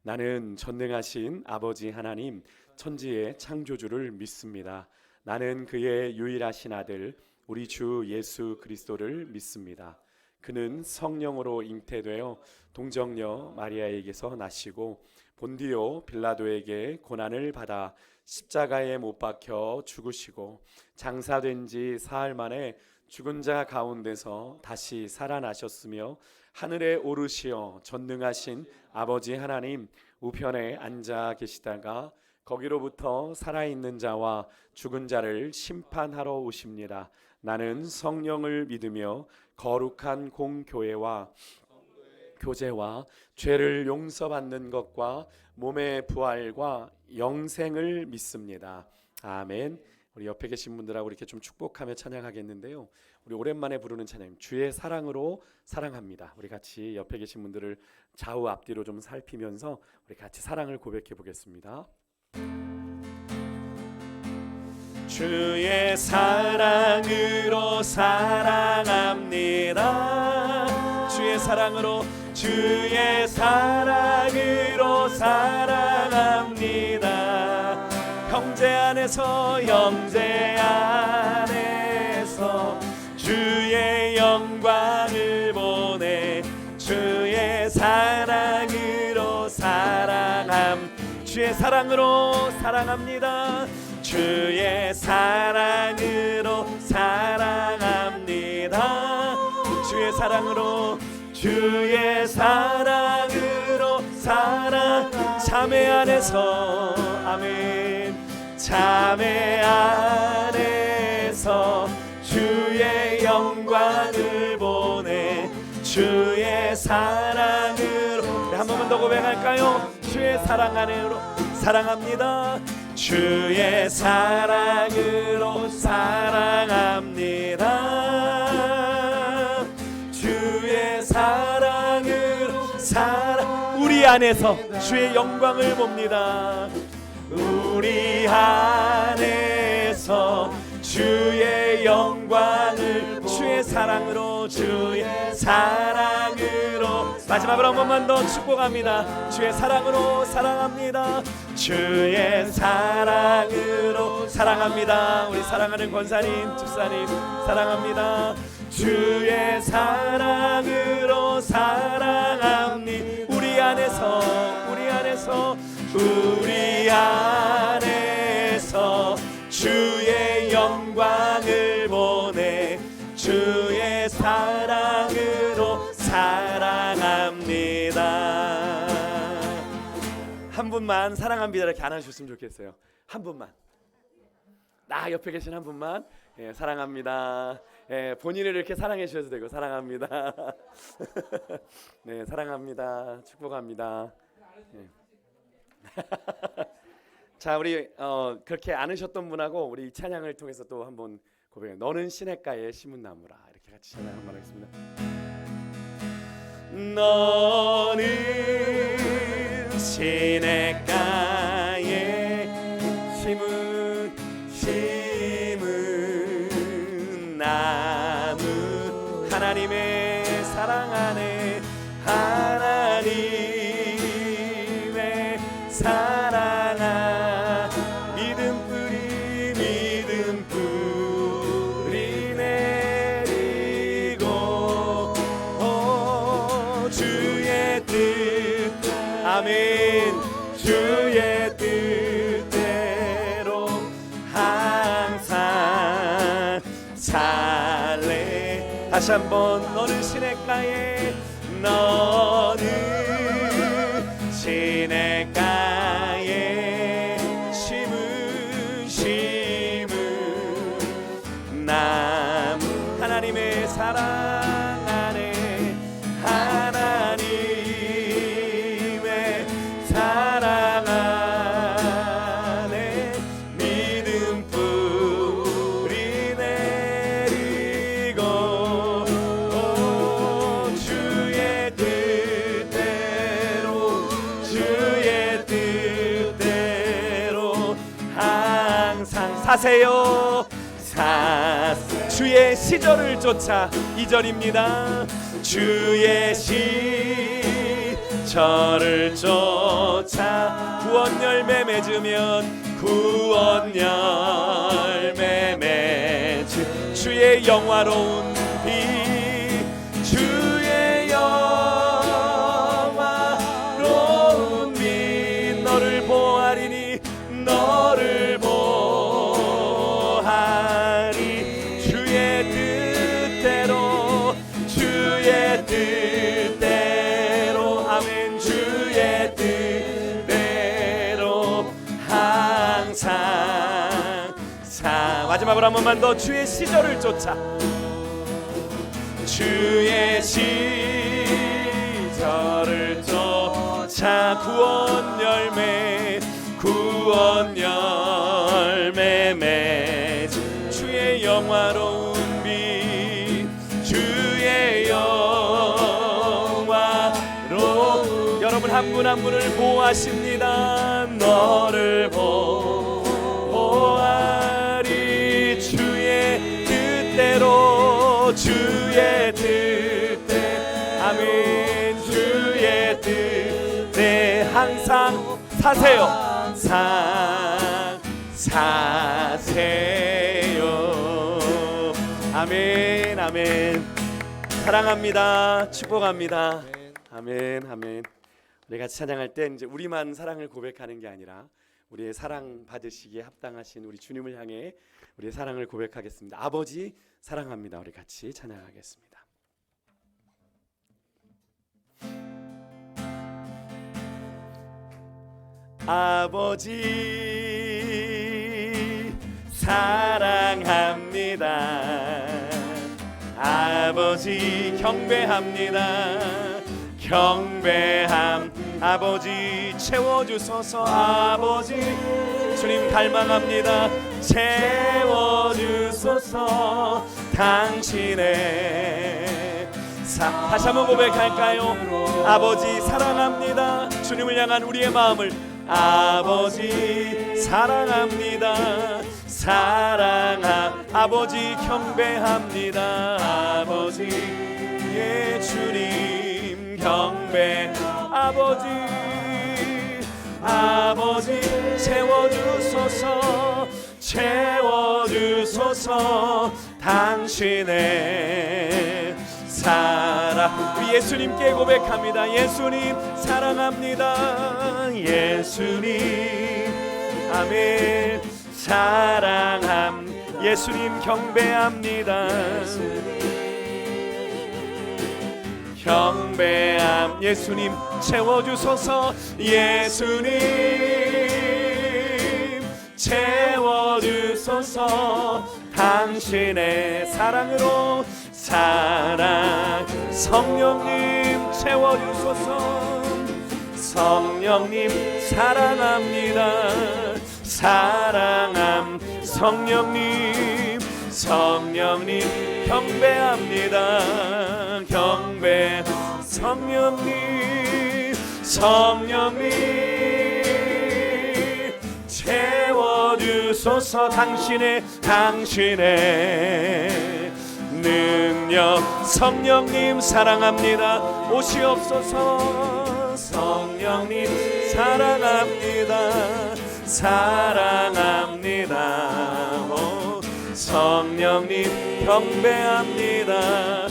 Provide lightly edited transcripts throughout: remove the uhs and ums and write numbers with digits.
나는 전능하신 아버지 하나님 천지의 창조주를 믿습니다. 나는 그의 유일하신 아들 우리 주 예수 그리스도를 믿습니다. 그는 성령으로 잉태되어 동정녀 마리아에게서 나시고 본디오 빌라도에게 고난을 받아 십자가에 못 박혀 죽으시고 장사된 지 사흘 만에 죽은 자 가운데서 다시 살아나셨으며 하늘에 오르시어 전능하신 아버지 하나님 우편에 앉아 계시다가 거기로부터 살아있는 자와 죽은 자를 심판하러 오십니다. 나는 성령을 믿으며 거룩한 공교회와 교제와 죄를 용서받는 것과 몸의 부활과 영생을 믿습니다. 아멘. 우리 옆에 계신 분들하고 이렇게 좀 축복하며 찬양하겠는데요. 우리 오랜만에 부르는 찬양 주의 사랑으로 사랑합니다. 우리 같이 옆에 계신 분들을 좌우 앞뒤로 좀 살피면서 우리 같이 사랑을 고백해 보겠습니다. 주의 사랑으로 사랑합니다. 주의 사랑으로 사랑합니다. 형제 안에서 주의 영광을 보내 주의 사랑으로 주의 사랑으로 사랑합니다. 주의 사랑으로 사랑합니다. 주의 사랑으로 자매 안에서 아멘. 자매 안에서 주의 영광을 보내 주의 사랑으로 한 번만 더 고백할까요? 주의 사랑 안으로 사랑합니다. 주의 사랑으로 사랑합니다. 주의 사랑으로 우리 안에서 주의 영광을 봅니다. 우리 안에서 주의 영광을 주의 사랑으로 마지막으로 한 번만 더 축복합니다. 주의 사랑으로 사랑합니다. 주의 사랑으로 사랑합니다. 우리 사랑하는 권사님, 집사님 사랑합니다. 주의 사랑으로 사랑합니다. 우리 안에서 주의 영광을 보내 주의 사랑으로 사랑합니다. 한 분만 사랑합니다 이렇게 안아주셨으면 좋겠어요. 한 분만, 나 옆에 계신 한 분만 사랑합니다. 본인을 이렇게 사랑해 주셔도 되고 사랑합니다. 네, 사랑합니다. 축복합니다. 자, 우리 그렇게 안으셨던 분하고 우리 이 찬양을 통해서 또 한번 고백해요. 너는 시냇가에 심은 나무라. 이렇게 같이 찬양 한번 하겠습니다. 너는 시냇가에 심은 나무 하나님의 사랑 안에 하나님의 사랑 믿음 뿌리 내리고 주의 뜻 아멘 주의 뜻대로 항상 살래. 다시 한번 너는 시냇가에 심은 나무 하나님의 사랑 안에 하나님의 사랑 안에 믿음 뿌리 내리고 주의 뜻대로 항상 사세요. 주의 시절을 쫓아 2절입니다. 주의 시절을 쫓아 쫓아 구원 열매 맺으면 구원 열매 맺음 주의 영화로운 빛 주의 영화로운 빛 너를 보아리니 너를 보아리 주의 뜻대로 주의 뜻대로 아멘 주의 뜻대로 항상 마지막으로 한 번만 더 주의 시절을 쫓아 주의 시절을 쫓아 구원 열매 맺은 주의 영화로운 빛 주의 영화로 여러분 한 분 한 분을 보호하십니다. 너를 보아리 주의 뜻대로 주의 뜻대 아멘 주의 뜻대 항상 사세요. 사세요. 아멘 아멘. 사랑합니다. 축복합니다. 아멘 아멘. 우리 같이 찬양할 때 이제 우리만 사랑을 고백하는 게 아니라 우리의 사랑 받으시기에 합당하신 우리 주님을 향해 우리의 사랑을 고백하겠습니다. 아버지 사랑합니다. 우리 같이 찬양하겠습니다. 아버지 사랑합니다. 아버지 경배합니다. 경배함 아버지 채워주소서. 아버지 주님 갈망합니다. 채워주소서. 당신의 다시 한번 고백할까요? 아버지 사랑합니다. 주님을 향한 우리의 마음을 아버지 사랑합니다. 아버지 경배합니다. 아버지 예 주님 경배 아버지 채워주소서 당신의 사랑 우리 예수님께 고백합니다. 예수님 사랑합니다. 예수님 아멘 사랑함 예수님 경배합니다. 경배함 예수님 채워주소서. 예수님 채워주소서. 당신의 사랑으로 사랑 성령님 채워주소서. 성령님 사랑합니다. 사랑함 성령님 경배합니다. 경배 성령님 채워주소서. 당신의 능력 성령님 사랑합니다. 오시옵소서. 성령님 사랑합니다. 성령님 경배합니다.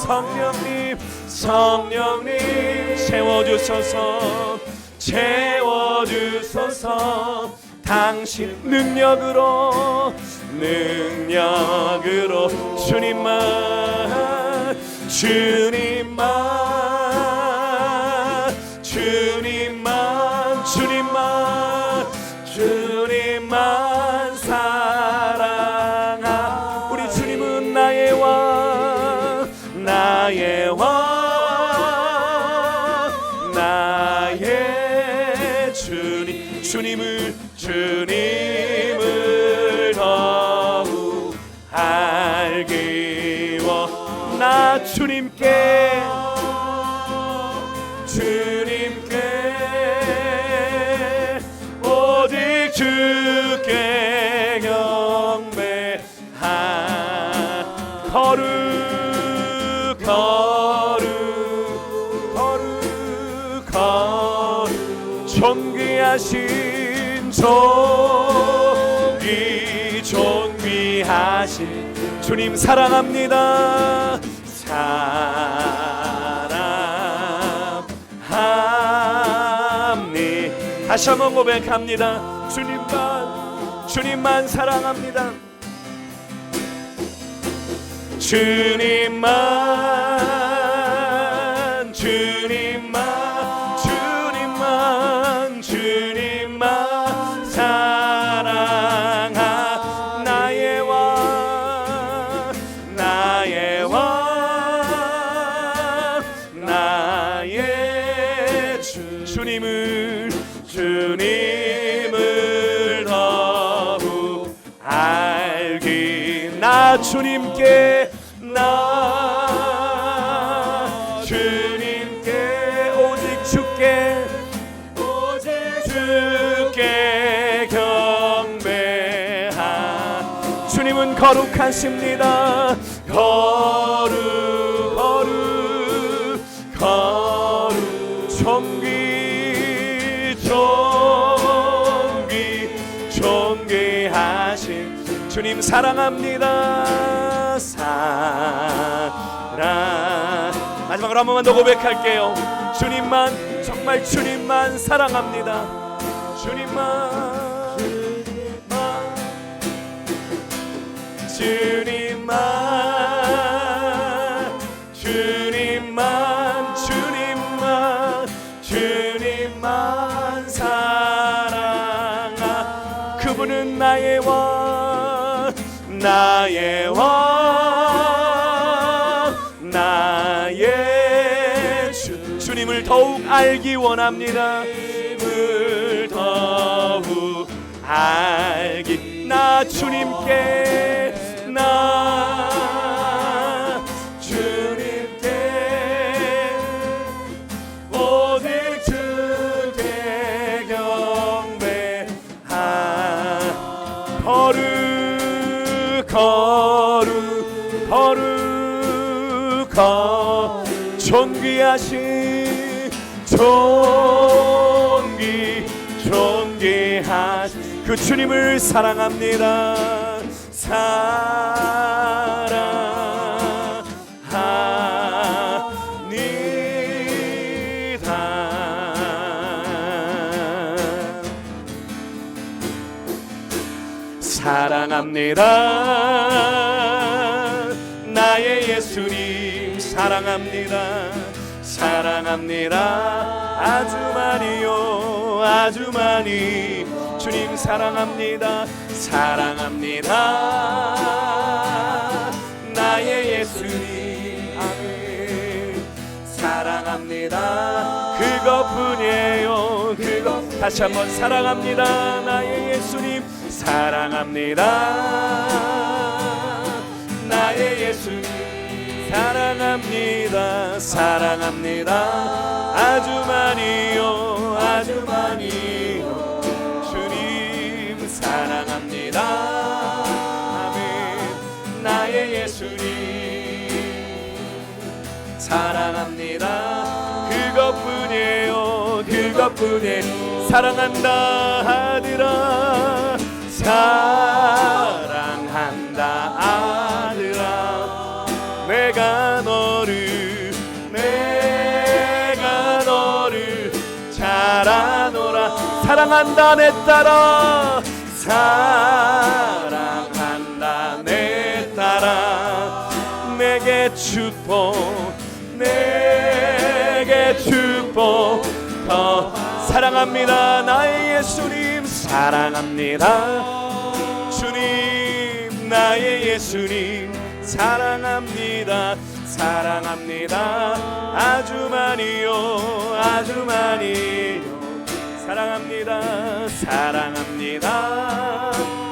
성령님 채워주소서. 당신 능력으로 주님만 사랑하. 우리 주님은 나의 왕 나의 주님을 더욱 알기 원. 나 주님께 오직 주께 경배하. 거룩 존귀하신 존귀하신 주님 사랑합니다. 사랑합니다. 다시 한번 고백합니다. 주님만 사랑합니다. 주님만 사랑하 나의 왕 나의 주님을 더욱 알기 나 주님께 오직 주께 경배하 주님은 거룩하십니다. 거룩 존귀하신 주님 사랑합니다. 마지막으로 한 번만 더 고백할게요. 주님만, 정말 주님만 사랑합니다. 주님만 사랑하 그분은 나의 왕 나의 주님을 더욱 알기 원합니다. 주님을 더욱 알기 나 주님께 오직 주께 경배하 거룩 존귀하신 그 주님을 사랑합니다. 사랑합니다. 나의 예수님 사랑합니다. 아주 많이 주님 사랑합니다. 나의 예수님 아멘. 사랑합니다. 그것뿐이에요. 다시 한번 사랑합니다. 나의 예수님 사랑합니다. 나의 예수님 사랑합니다. 아주 많이요 주님 사랑합니다. 아멘. 나의 예수님 사랑합니다. 그것뿐이에요. 사랑한다 아들아 내가 너를 잘 아노라. 사랑한다 내 딸아 사랑한다 내 딸아 내게 축복 더 사랑합니다. 나의 예수님 사랑합니다. 주님 나의 예수님 사랑합니다. 아주 많이요 사랑합니다.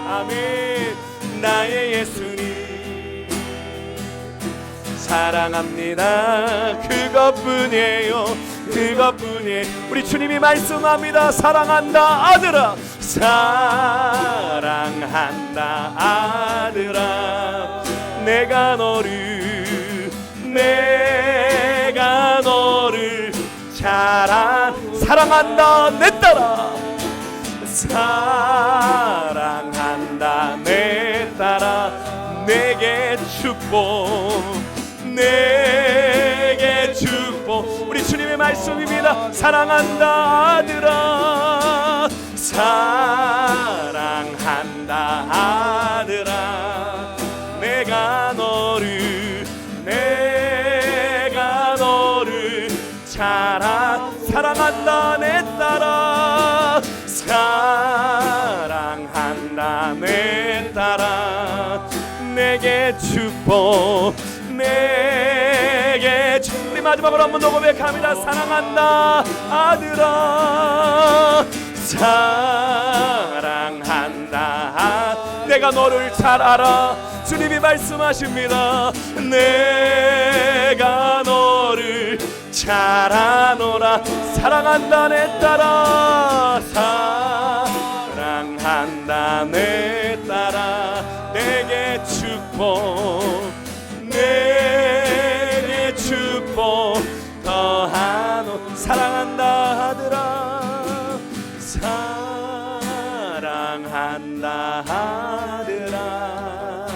아멘. 나의 예수님 사랑합니다. 그것뿐이에요. 우리 주님이 말씀합니다. 사랑한다 아들아 내가 너를 사랑한다 내 딸아, 사랑한다 내 딸아, 내게 축복, 내게 축복. 우리 주님의 말씀입니다. 사랑한다 아들아, 사랑한다 아들아, 내가 너를 사랑한다 내 딸아, 사랑한다 내 딸아, 내게 축복, 내게 축복. 우리 마지막으로 한 번 더 고백합니다. 사랑한다 아들아, 사랑한다, 내가 너를 잘 알아. 주님이 말씀하십니다. 내가 너를 잘 아노라. 사랑한다 내 딸아, 사랑한다 내 딸아, 내게 축복, 내게 축복 더하노. 사랑한다 아들아, 사랑한다 아들아,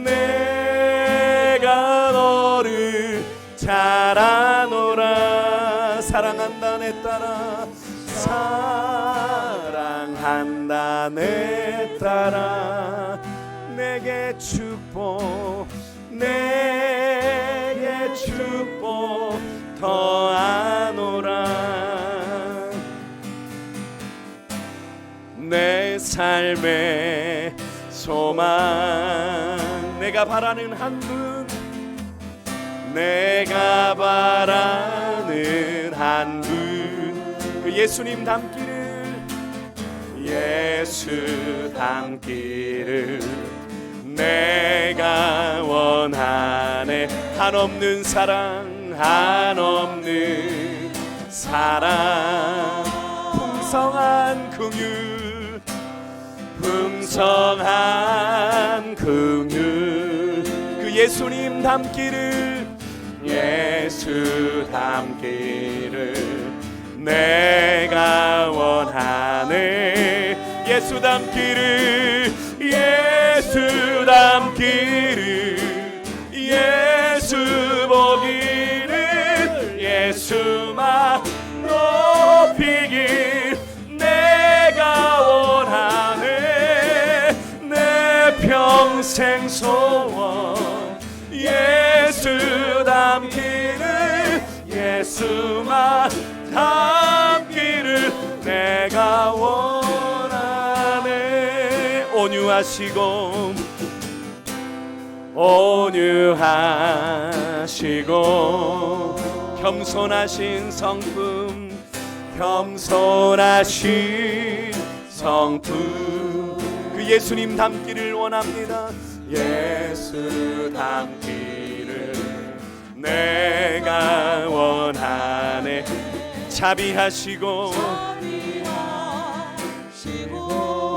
내가 너를 잘 아노라. 사랑한다 내 딸아, 사랑한다 내 딸아, 내게 축복, 내게 축복 더하노라. 내 삶의 소망, 내가 바라는 한 분, 내가 바라는 한 분, 그 예수님 닮기를, 예수 닮기를 내가 원하네. 한없는 사랑, 한없는 사랑, 풍성한 긍휼, 풍성한 긍휼, 그 예수님 닮기를, 예수 닮기를 내가 원하네. 예수 닮기를, 예수 닮기를, 예수 보기를, 예수만 높이길 내가 원하네. 내 평생 소원, 예수 닮기를, 예수만 닮기를 내가 원하네. 온유하시고 겸손하신 성품, 겸손하신 성품, 그 예수님 닮기를 원합니다. 예수 닮기를 내가 원하네. 자비하시고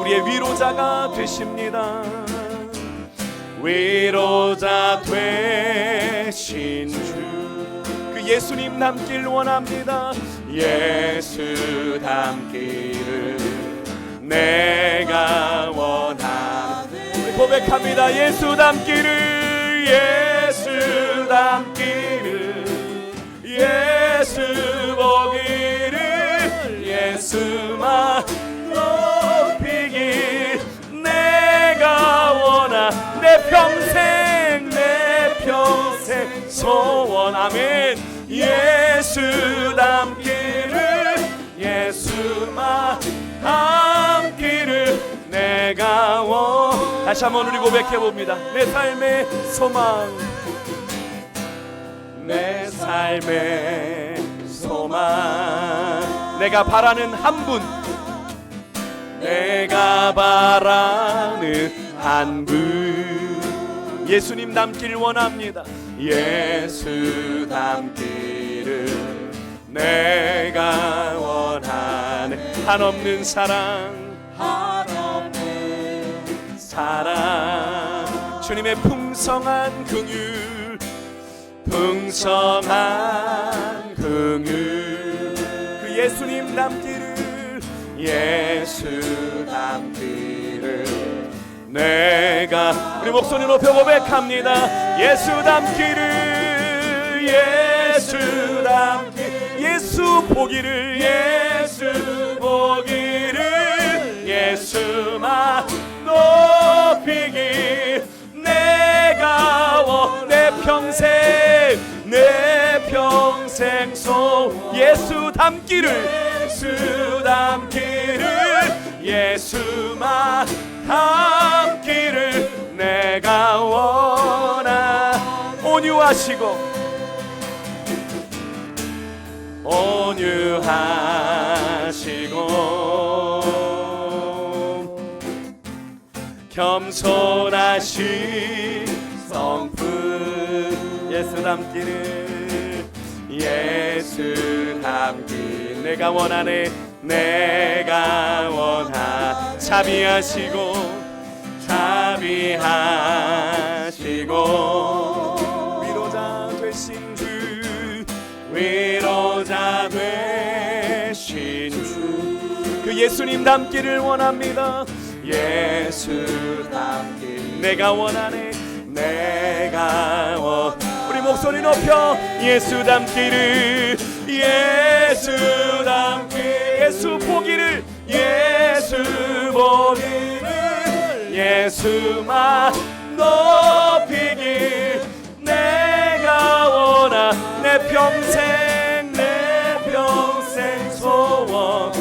우리의 위로자가 되십니다. 위로자 되신 주, 그 예수님 닮길 원합니다. 예수 닮기를 내가 원하네. 우리 고백합니다. 예수 닮기를, 예수 닮기를, 예수 보기를, 예수만 높이길 내가 원하. 내 평생 소원. 아멘. 예수 닮기를, 예수만 닮기를 내가 원. 다시 한번 우리 고백해봅니다. 내 삶의 소망, 내 삶의 소망, 내가 바라는 한 분, 내가 바라는 한 분, 예수님 닮기를 원합니다. 예수 닮기를 내가 원하네. 한없는 사랑, 한없는 사랑, 주님의 풍성한 긍휼, 풍성한 긍휼 그 예수님 닮기를 예수 닮기를 내가 우리 목소리 높여 고백합니다. 예수 닮기를 예수 닮기를 예수 보기를 예수 보기를 예수만 높이길 내가 내 평생 소 예수 닮기를 예수만 닮기를 내가 원하 온유하시고 겸손하신 성품 예수 닮기를 예수 닮기 내가 원하네 내가 원하 자비하시고 위로자 되신 주 위로자 되신 주 그 예수님 닮기를 원합니다. 예수 닮기 내가 원하네 내가 우리 목소리 높여 예수 닮기를 예수 보기를 예수 보기를 예수만 높이길 내가 원하 내 평생 소원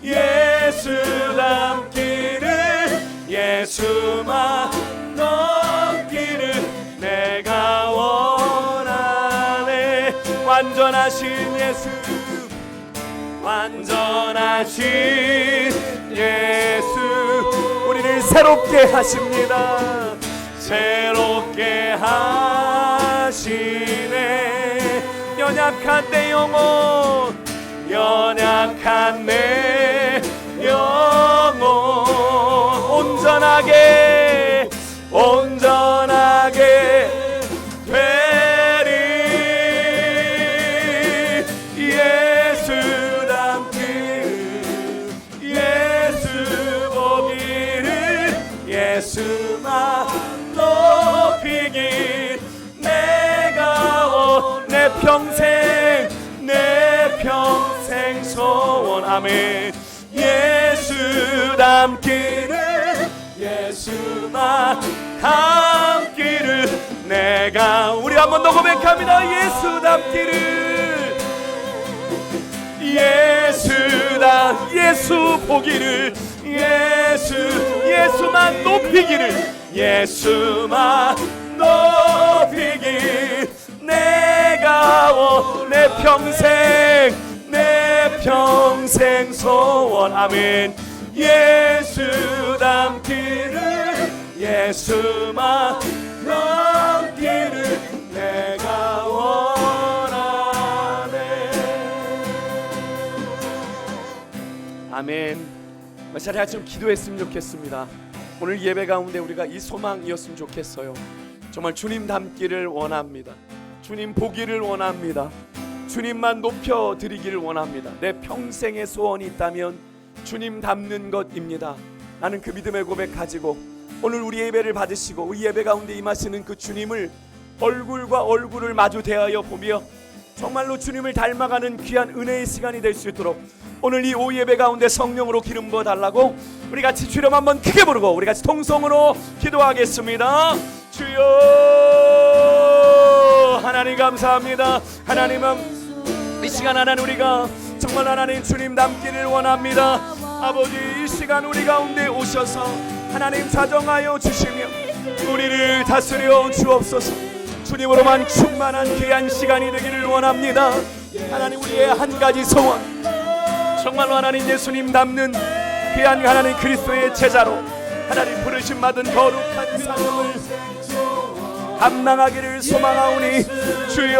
예수 닮기를 예수만 넘기를 내가 원하네 완전하신 예수 우리를 새롭게 하십니다. 새롭게 하시네 연약한 내 영혼 온전하게 되리 예수 닮기를 예수 보기를 예수만 높이길 내가 내 평생 소원 아멘 예수 닮기를 예수만 닮기를 내가 우리 한 번 더 고백합니다. 예수 닮기를 예수 보기를 예수만 높이기를 예수만 높이길 내가 내 평생 소원 아멘 예수 닮기를 예수만 닮기를 내가 원하네 아멘. 마찬가지로 같이 좀 기도했으면 좋겠습니다. 오늘 예배 가운데 우리가 이 소망이었으면 좋겠어요. 정말 주님 닮기를 원합니다. 주님 보기를 원합니다. 주님만 높여드리기를 원합니다. 내 평생의 소원이 있다면 주님 닮는 것입니다. 나는 그 믿음의 고백 가지고 오늘 우리 예배를 받으시고 우리 예배 가운데 임하시는 그 주님을 얼굴과 얼굴을 마주 대하여 보며 정말로 주님을 닮아가는 귀한 은혜의 시간이 될 수 있도록 오늘 이 오후 예배 가운데 성령으로 기름 부어 달라고 우리 같이 주름 한번 크게 부르고 우리 같이 통성으로 기도하겠습니다. 주여 하나님 감사합니다. 하나님은 이 시간 하나님 우리가 정말 하나님 주님 닮기를 원합니다. 아버지 이 시간 우리 가운데 오셔서 하나님 자정하여 주시며 우리를 다스려 주옵소서. 주님으로만 충만한 귀한 시간이 되기를 원합니다. 하나님 우리의 한 가지 소원 정말로 하나님 예수님 닮는 귀한 하나님 그리스도의 제자로 하나님 부르심 받은 거룩한 사명을 감당하기를 소망하오니 주여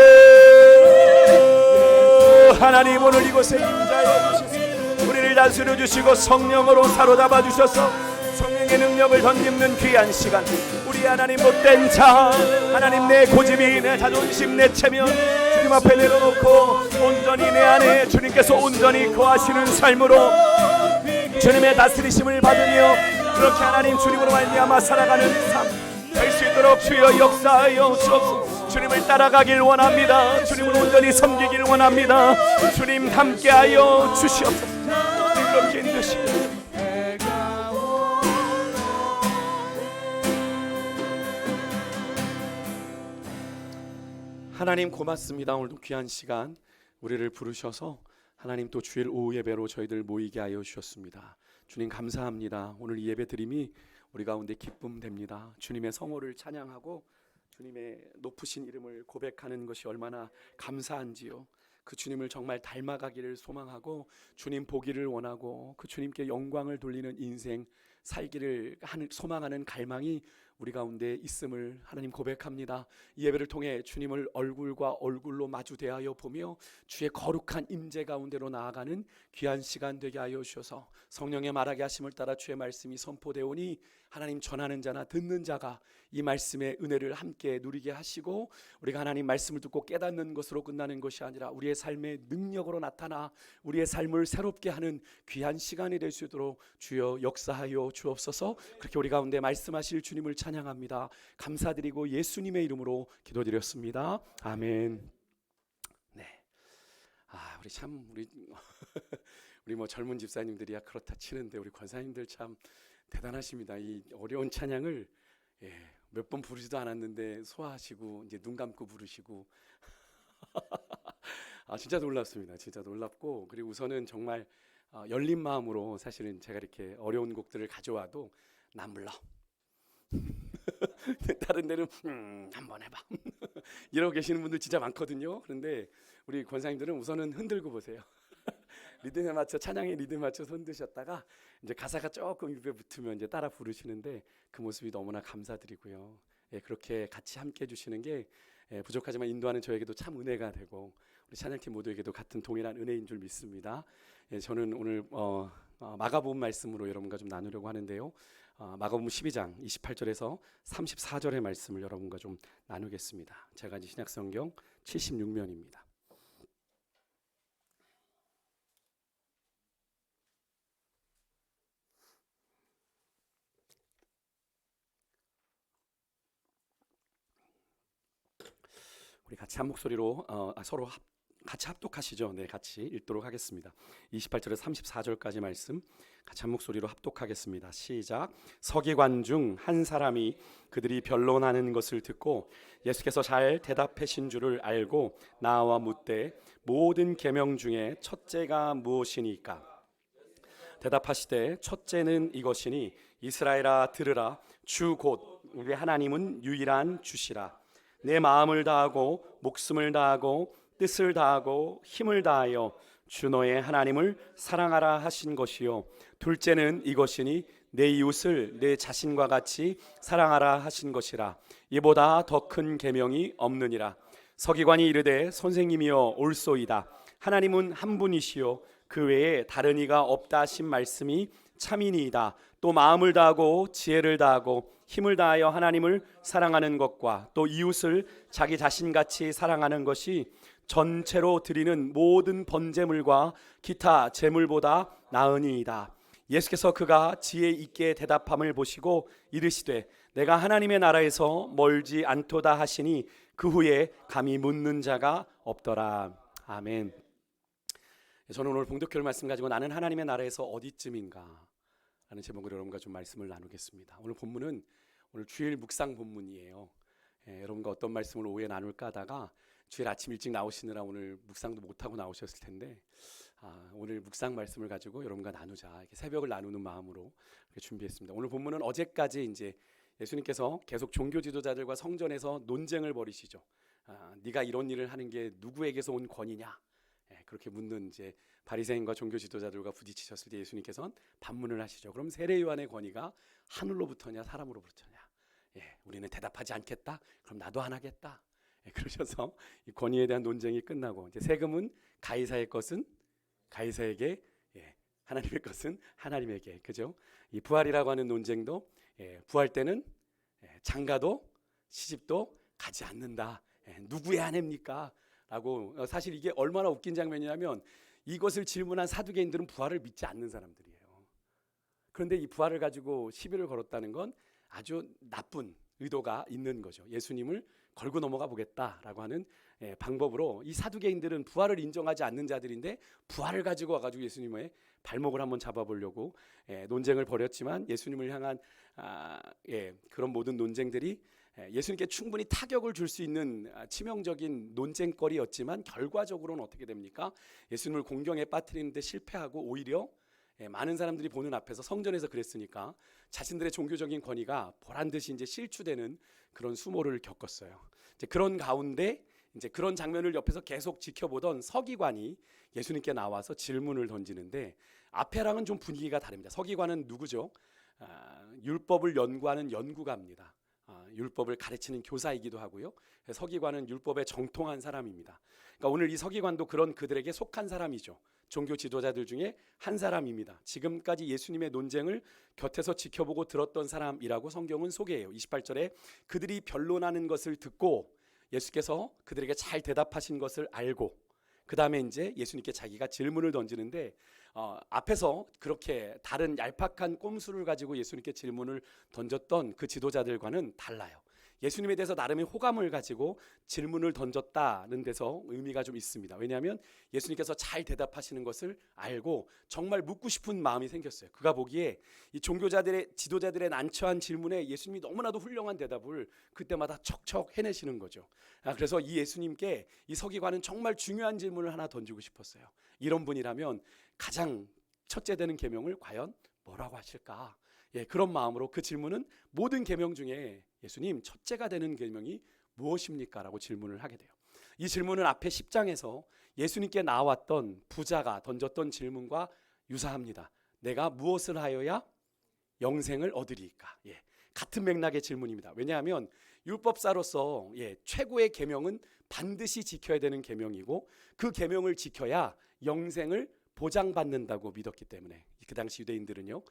하나님 오늘 이곳에 임자여 주시고 우리를 다스려 주시고 성령으로 사로잡아 주셔서 성령의 능력을 덧입는 귀한 시간 우리 우리 하나님 못된 자, 하나님 내 고집이, 내 자존심, 내 체면 주님 앞에 내려놓고 온전히 내 안에 주님께서 온전히 거하시는 삶으로 주님의 다스리심을 받으며 그렇게 하나님 주님으로 말미암아 살아가는 삶 될 수 있도록 주여 역사하여 주옵소서. 주님을 따라가길 원합니다. 주님을 온전히 섬기길 원합니다. 주님 함께하여 주시옵소서. 그렇게 인도시옵소서. 하나님 고맙습니다. 오늘도 귀한 시간 우리를 부르셔서 하나님 또 주일 오후 예배로 저희들 모이게 하여 주셨습니다. 주님 감사합니다. 오늘 이 예배 드림이 우리 가운데 기쁨 됩니다. 주님의 성호를 찬양하고 주님의 높으신 이름을 고백하는 것이 얼마나 감사한지요. 그 주님을 정말 닮아가기를 소망하고 주님 보기를 원하고 그 주님께 영광을 돌리는 인생 살기를 소망하는 갈망이 우리 가운데 있음을 하나님 고백합니다. 이 예배를 통해 주님을 얼굴과 얼굴로 마주 대하여 보며 주의 거룩한 임재 가운데로 나아가는 귀한 시간 되게 하여 주셔서 성령의 말하게 하심을 따라 주의 말씀이 선포되오니 하나님 전하는 자나 듣는 자가 이 말씀의 은혜를 함께 누리게 하시고 우리가 하나님 말씀을 듣고 깨닫는 것으로 끝나는 것이 아니라 우리의 삶의 능력으로 나타나 우리의 삶을 새롭게 하는 귀한 시간이 될 수 있도록 주여 역사하여 주옵소서. 그렇게 우리 가운데 말씀하실 주님을 찬양합니다. 감사드리고 예수님의 이름으로 기도드렸습니다. 아멘. 네. 우리 참 우리 뭐 젊은 집사님들이야 그렇다 치는데 우리 권사님들 참 대단하십니다. 이 어려운 찬양을 몇 번 부르지도 않았는데 소화하시고 이제 눈 감고 부르시고 진짜 놀랍습니다. 진짜 놀랍고 그리고 우선은 정말 열린 마음으로 사실은 제가 이렇게 어려운 곡들을 가져와도 난 몰라. 다른 데는 한번 해봐. 이러고 계시는 분들 진짜 많거든요. 그런데 우리 권사님들은 우선은 흔들고 보세요. 리듬에 맞춰 찬양의 리듬에 맞춰서 흔드셨다가 이제 가사가 조금 입에 붙으면 이제 따라 부르시는데 그 모습이 너무나 감사드리고요. 그렇게 같이 함께 해주시는 게 부족하지만 인도하는 저에게도 참 은혜가 되고 우리 찬양팀 모두에게도 같은 동일한 은혜인 줄 믿습니다. 저는 오늘 마가복음 말씀으로 여러분과 좀 나누려고 하는데요. 마가복음 12장 28절에서 34절의 말씀을 여러분과 좀 나누겠습니다. 제가 이제 신약성경 76면입니다. 우리 같이 한 목소리로 서로 같이 합독하시죠. 네, 같이 읽도록 하겠습니다. 28절에서 34절까지 말씀 같이 한 목소리로 합독하겠습니다. 시작. 서기관 중 한 사람이 그들이 변론하는 것을 듣고 예수께서 잘 대답하신 줄을 알고 나와 묻되 모든 계명 중에 첫째가 무엇이니까? 대답하시되 첫째는 이것이니 이스라엘아 들으라 주 곧 우리 하나님은 유일한 주시라. 내 마음을 다하고 목숨을 다하고 뜻을 다하고 힘을 다하여 주 너의 하나님을 사랑하라 하신 것이요 둘째는 이것이니 내 이웃을 내 자신과 같이 사랑하라 하신 것이라. 이보다 더 큰 계명이 없느니라. 서기관이 이르되 선생님이여 옳소이다. 하나님은 한 분이시요 그 외에 다른 이가 없다 하신 말씀이 참이니이다. 또 마음을 다하고 지혜를 다하고 힘을 다하여 하나님을 사랑하는 것과 또 이웃을 자기 자신같이 사랑하는 것이 전체로 드리는 모든 번제물과 기타 제물보다 나으니이다. 예수께서 그가 지혜 있게 대답함을 보시고 이르시되 내가 하나님의 나라에서 멀지 않도다 하시니 그 후에 감히 묻는 자가 없더라. 아멘. 저는 오늘 봉독회를 말씀 가지고 나는 하나님의 나라에서 어디쯤인가 라는 제목으로 여러분과 좀 말씀을 나누겠습니다. 오늘 본문은 오늘 주일 묵상 본문이에요. 여러분과 어떤 말씀을 오후에 나눌까 하다가 주일 아침 일찍 나오시느라 오늘 묵상도 못하고 나오셨을 텐데 오늘 묵상 말씀을 가지고 여러분과 나누자 이렇게 새벽을 나누는 마음으로 이렇게 준비했습니다. 오늘 본문은 어제까지 이제 예수님께서 계속 종교 지도자들과 성전에서 논쟁을 벌이시죠. 네가 이런 일을 하는 게 누구에게서 온 권위냐? 그렇게 묻는 이제 바리새인과 종교 지도자들과 부딪히셨을 때 예수님께서는 반문을 하시죠. 그럼 세례 요한의 권위가 하늘로부터냐 사람으로부터냐? 우리는 대답하지 않겠다. 그럼 나도 안 하겠다. 그러셔서 이 권위에 대한 논쟁이 끝나고 이제 세금은 가이사의 것은 가이사에게, 하나님의 것은 하나님에게, 그죠? 이 부활이라고 하는 논쟁도 부활 때는 장가도 시집도 가지 않는다. 누구의 아내입니까? 라고. 사실 이게 얼마나 웃긴 장면이냐면 이것을 질문한 사두개인들은 부활을 믿지 않는 사람들이에요. 그런데 이 부활을 가지고 시비를 걸었다는 건 아주 나쁜 의도가 있는 거죠. 예수님을 걸고 넘어가 보겠다라고 하는 방법으로. 이 사두개인들은 부활을 인정하지 않는 자들인데 부활을 가지고 와가지고 예수님의 발목을 한번 잡아보려고 논쟁을 벌였지만 예수님을 향한 그런 모든 논쟁들이 예수님께 충분히 타격을 줄 수 있는 치명적인 논쟁거리였지만 결과적으로는 어떻게 됩니까? 예수님을 공경에 빠뜨리는 데 실패하고 오히려 많은 사람들이 보는 앞에서 성전에서 그랬으니까 자신들의 종교적인 권위가 보란듯이 이제 실추되는 그런 수모를 겪었어요. 이제 그런 가운데 이제 그런 장면을 옆에서 계속 지켜보던 서기관이 예수님께 나와서 질문을 던지는데 앞에랑은 좀 분위기가 다릅니다. 서기관은 누구죠? 율법을 연구하는 연구가입니다. 율법을 가르치는 교사이기도 하고요. 서기관은 율법에 정통한 사람입니다. 그러니까 오늘 이 서기관도 그런 그들에게 속한 사람이죠. 종교 지도자들 중에 한 사람입니다. 지금까지 예수님의 논쟁을 곁에서 지켜보고 들었던 사람이라고 성경은 소개해요. 28절에 그들이 변론하는 것을 듣고 예수께서 그들에게 잘 대답하신 것을 알고 그 다음에 이제 예수님께 자기가 질문을 던지는데 앞에서 그렇게 다른 얄팍한 꼼수를 가지고 예수님께 질문을 던졌던 그 지도자들과는 달라요. 예수님에 대해서 나름의 호감을 가지고 질문을 던졌다는 데서 의미가 좀 있습니다. 왜냐하면 예수님께서 잘 대답하시는 것을 알고 정말 묻고 싶은 마음이 생겼어요. 그가 보기에 이 종교자들의 지도자들의 난처한 질문에 예수님이 너무나도 훌륭한 대답을 그때마다 척척 해내시는 거죠. 그래서 이 예수님께 이 서기관은 정말 중요한 질문을 하나 던지고 싶었어요. 이런 분이라면 가장 첫째 되는 계명을 과연 뭐라고 하실까? 그런 마음으로 그 질문은 모든 계명 중에 예수님 첫째가 되는 계명이 무엇입니까? 라고 질문을 하게 돼요. 이 질문은 앞에 10장에서 예수님께 나왔던 부자가 던졌던 질문과 유사합니다. 내가 무엇을 하여야 영생을 얻으리까? 같은 맥락의 질문입니다. 왜냐하면 율법사로서 최고의 계명은 반드시 지켜야 되는 계명이고 그 계명을 지켜야 영생을 보장받는다고 믿었기 때문에 그 당시 유대인들은요,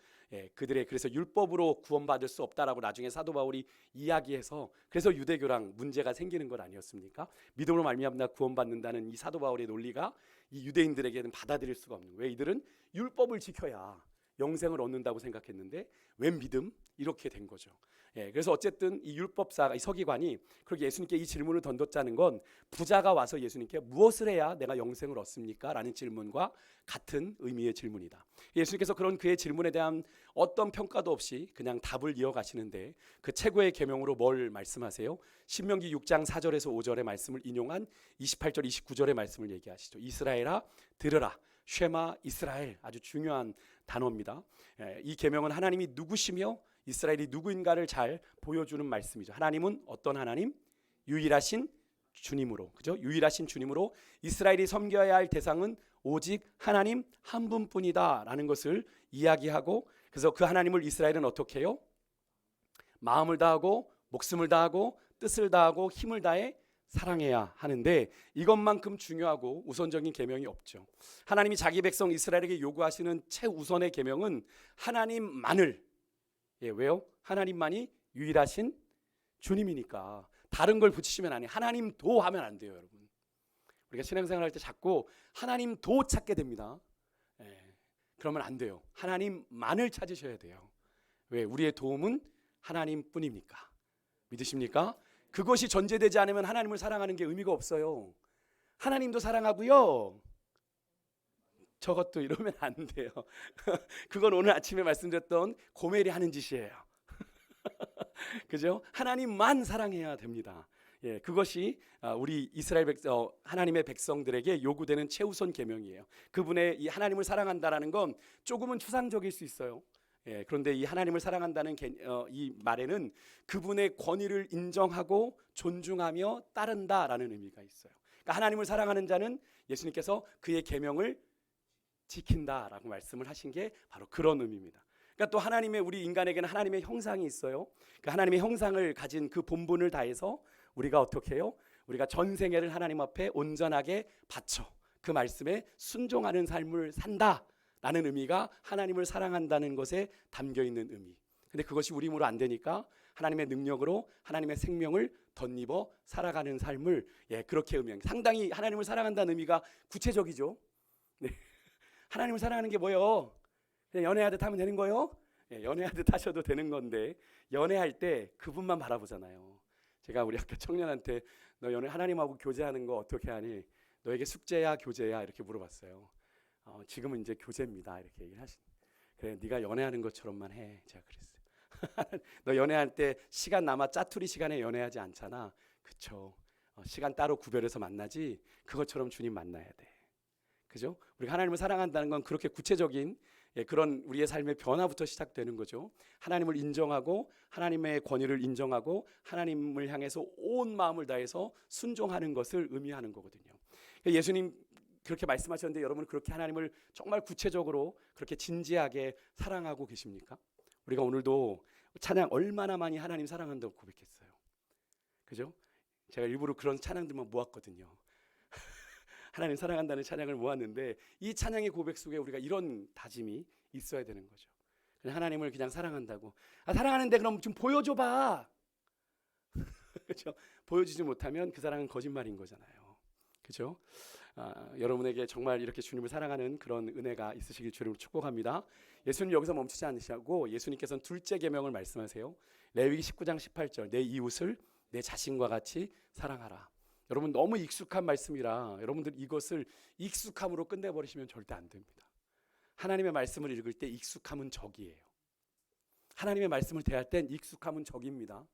그들의 그래서 율법으로 구원받을 수 없다라고 나중에 사도 바울이 이야기해서 그래서 유대교랑 문제가 생기는 것 아니었습니까? 믿음으로 말미암아 구원받는다는 이 사도 바울의 논리가 이 유대인들에게는 받아들일 수가 없는 거예요. 왜 이들은 율법을 지켜야 영생을 얻는다고 생각했는데 웬 믿음? 이렇게 된 거죠. 그래서 어쨌든 이 율법사가 이 서기관이 그렇게 예수님께 이 질문을 던졌다는 건 부자가 와서 예수님께 무엇을 해야 내가 영생을 얻습니까? 라는 질문과 같은 의미의 질문이다. 예수님께서 그런 그의 질문에 대한 어떤 평가도 없이 그냥 답을 이어가시는데 그 최고의 계명으로 뭘 말씀하세요? 신명기 6장 4절에서 5절의 말씀을 인용한 28절 29절의 말씀을 얘기하시죠. 이스라엘아 들으라. 쉐마 이스라엘, 아주 중요한 단어입니다. 이 계명은 하나님이 누구시며 이스라엘이 누구인가를 잘 보여주는 말씀이죠. 하나님은 어떤 하나님? 유일하신 주님으로, 그죠? 유일하신 주님으로 이스라엘이 섬겨야 할 대상은 오직 하나님 한 분뿐이다라는 것을 이야기하고, 그래서 그 하나님을 이스라엘은 어떻게 해요? 마음을 다하고 목숨을 다하고 뜻을 다하고 힘을 다해 사랑해야 하는데 이것만큼 중요하고 우선적인 계명이 없죠. 하나님이 자기 백성 이스라엘에게 요구하시는 최우선의 계명은 하나님만을, 왜요? 하나님만이 유일하신 주님이니까 다른 걸 붙이시면 안 해요. 하나님도 하면 안 돼요, 여러분. 우리가 신앙생활할 때 자꾸 하나님도 찾게 됩니다. 그러면 안 돼요. 하나님만을 찾으셔야 돼요. 왜? 우리의 도움은 하나님뿐입니까? 믿으십니까? 그것이 전제되지 않으면 하나님을 사랑하는 게 의미가 없어요. 하나님도 사랑하고요, 저것도 이러면 안 돼요. 그건 오늘 아침에 말씀드렸던 고멜이 하는 짓이에요. 그죠? 하나님만 사랑해야 됩니다. 그것이 우리 이스라엘 하나님의 백성들에게 요구되는 최우선 계명이에요. 그분의 이 하나님을 사랑한다라는 건 조금은 추상적일 수 있어요. 그런데 이 하나님을 사랑한다는 이 말에는 그분의 권위를 인정하고 존중하며 따른다라는 의미가 있어요. 그러니까 하나님을 사랑하는 자는 예수님께서 그의 계명을 지킨다라고 말씀을 하신 게 바로 그런 의미입니다. 그러니까 또 하나님의, 우리 인간에게는 하나님의 형상이 있어요. 그 하나님의 형상을 가진 그 본분을 다해서 우리가 어떻게 해요? 우리가 전생애를 하나님 앞에 온전하게 바쳐 그 말씀에 순종하는 삶을 산다 라는 의미가 하나님을 사랑한다는 것에 담겨 있는 의미. 근데 그것이 우리 힘으로 안 되니까 하나님의 능력으로 하나님의 생명을 덧입어 살아가는 삶을 그렇게 의미합니다. 상당히 하나님을 사랑한다는 의미가 구체적이죠. 네. 하나님을 사랑하는 게 뭐예요? 그냥 연애하듯 하면 되는 거예요? 연애하듯 하셔도 되는 건데 연애할 때 그분만 바라보잖아요. 제가 우리 아까 청년한테 너 연애 하나님하고 교제하는 거 어떻게 하니? 너에게 숙제야 교제야 이렇게 물어봤어요. 지금은 이제 교제입니다 이렇게 얘기를 하시. 그래 네가 연애하는 것처럼만 해. 제가 그랬어요. 너 연애할 때 시간 남아 짜투리 시간에 연애하지 않잖아. 그쵸? 시간 따로 구별해서 만나지 그것처럼 주님 만나야 돼. 그죠? 우리가 하나님을 사랑한다는 건 그렇게 구체적인 그런 우리의 삶의 변화부터 시작되는 거죠. 하나님을 인정하고 하나님의 권위를 인정하고 하나님을 향해서 온 마음을 다해서 순종하는 것을 의미하는 거거든요. 예수님 그렇게 말씀하셨는데 여러분 그렇게 하나님을 정말 구체적으로 그렇게 진지하게 사랑하고 계십니까? 우리가 오늘도 찬양 얼마나 많이 하나님 사랑한다고 고백했어요. 그죠? 제가 일부러 그런 찬양들만 모았거든요. 하나님 사랑한다는 찬양을 모았는데 이 찬양의 고백 속에 우리가 이런 다짐이 있어야 되는 거죠. 하나님을 그냥 사랑한다고. 사랑하는데 그럼 좀 보여줘봐. 그렇죠? 보여주지 못하면 그 사랑은 거짓말인 거잖아요. 그렇죠? 여러분에게 정말 이렇게 주님을 사랑하는 그런 은혜가 있으시길 주님으로 축복합니다. 예수님 여기서 멈추지 않으시고 예수님께서는 둘째 계명을 말씀하세요. 레위기 19장 18절 내 이웃을 내 자신과 같이 사랑하라. 여러분 너무 익숙한 말씀이라 여러분들 이것을 익숙함으로 끝내버리시면 절대 안 됩니다. 하나님의 말씀을 읽을 때 익숙함은 적이에요. 하나님의 말씀을 대할 땐 익숙함은 적입니다.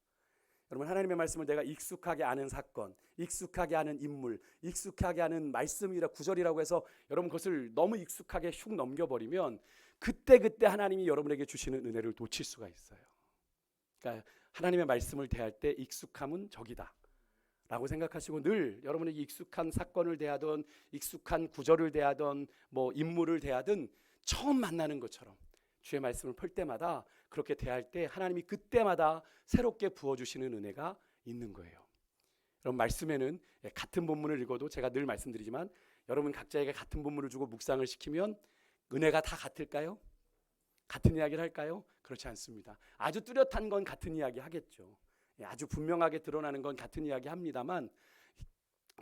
여러분 하나님의 말씀을 내가 익숙하게 아는 사건, 익숙하게 아는 인물, 익숙하게 아는 말씀이라 구절이라고 해서 여러분 그것을 너무 익숙하게 슉 넘겨버리면 그때 하나님이 여러분에게 주시는 은혜를 놓칠 수가 있어요. 그러니까 하나님의 말씀을 대할 때 익숙함은 적이다 라고 생각하시고 늘 여러분에게 익숙한 사건을 대하든 익숙한 구절을 대하든 뭐 인물을 대하든 처음 만나는 것처럼 주의 말씀을 펼 때마다 그렇게 대할 때 하나님이 그때마다 새롭게 부어주시는 은혜가 있는 거예요. 여러분 말씀에는 같은 본문을 읽어도 제가 늘 말씀드리지만 여러분 각자에게 같은 본문을 주고 묵상을 시키면 은혜가 다 같을까요? 같은 이야기를 할까요? 그렇지 않습니다. 아주 뚜렷한 건 같은 이야기 하겠죠. 아주 분명하게 드러나는 건 같은 이야기 합니다만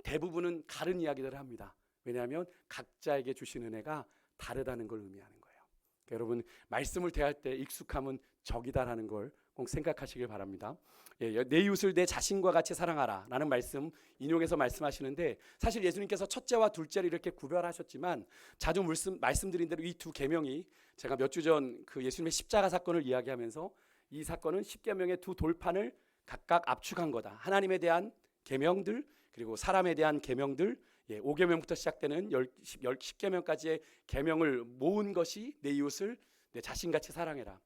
대부분은 다른 이야기들을 합니다. 왜냐하면 각자에게 주신 은혜가 다르다는 걸 의미하는 거예요. 그러니까 여러분 말씀을 대할 때 익숙함은 적이다라는 걸 꼭 생각하시길 바랍니다. 내 이웃을 내 자신과 같이 사랑하라 라는 말씀 인용해서 말씀하시는데 사실 예수님께서 첫째와 둘째를 이렇게 구별하셨지만 자주 말씀드린 대로 이 두 계명이 제가 몇 주 전 그 예수님의 십자가 사건을 이야기하면서 이 사건은 십계명의 두 돌판을 각각 압축한 거다. 하나님에 대한 계명들 그리고 사람에 대한 계명들 5계명부터 시작되는 10계명까지의 계명을 모은 것이 내 이웃을 내 자신같이 사랑해라.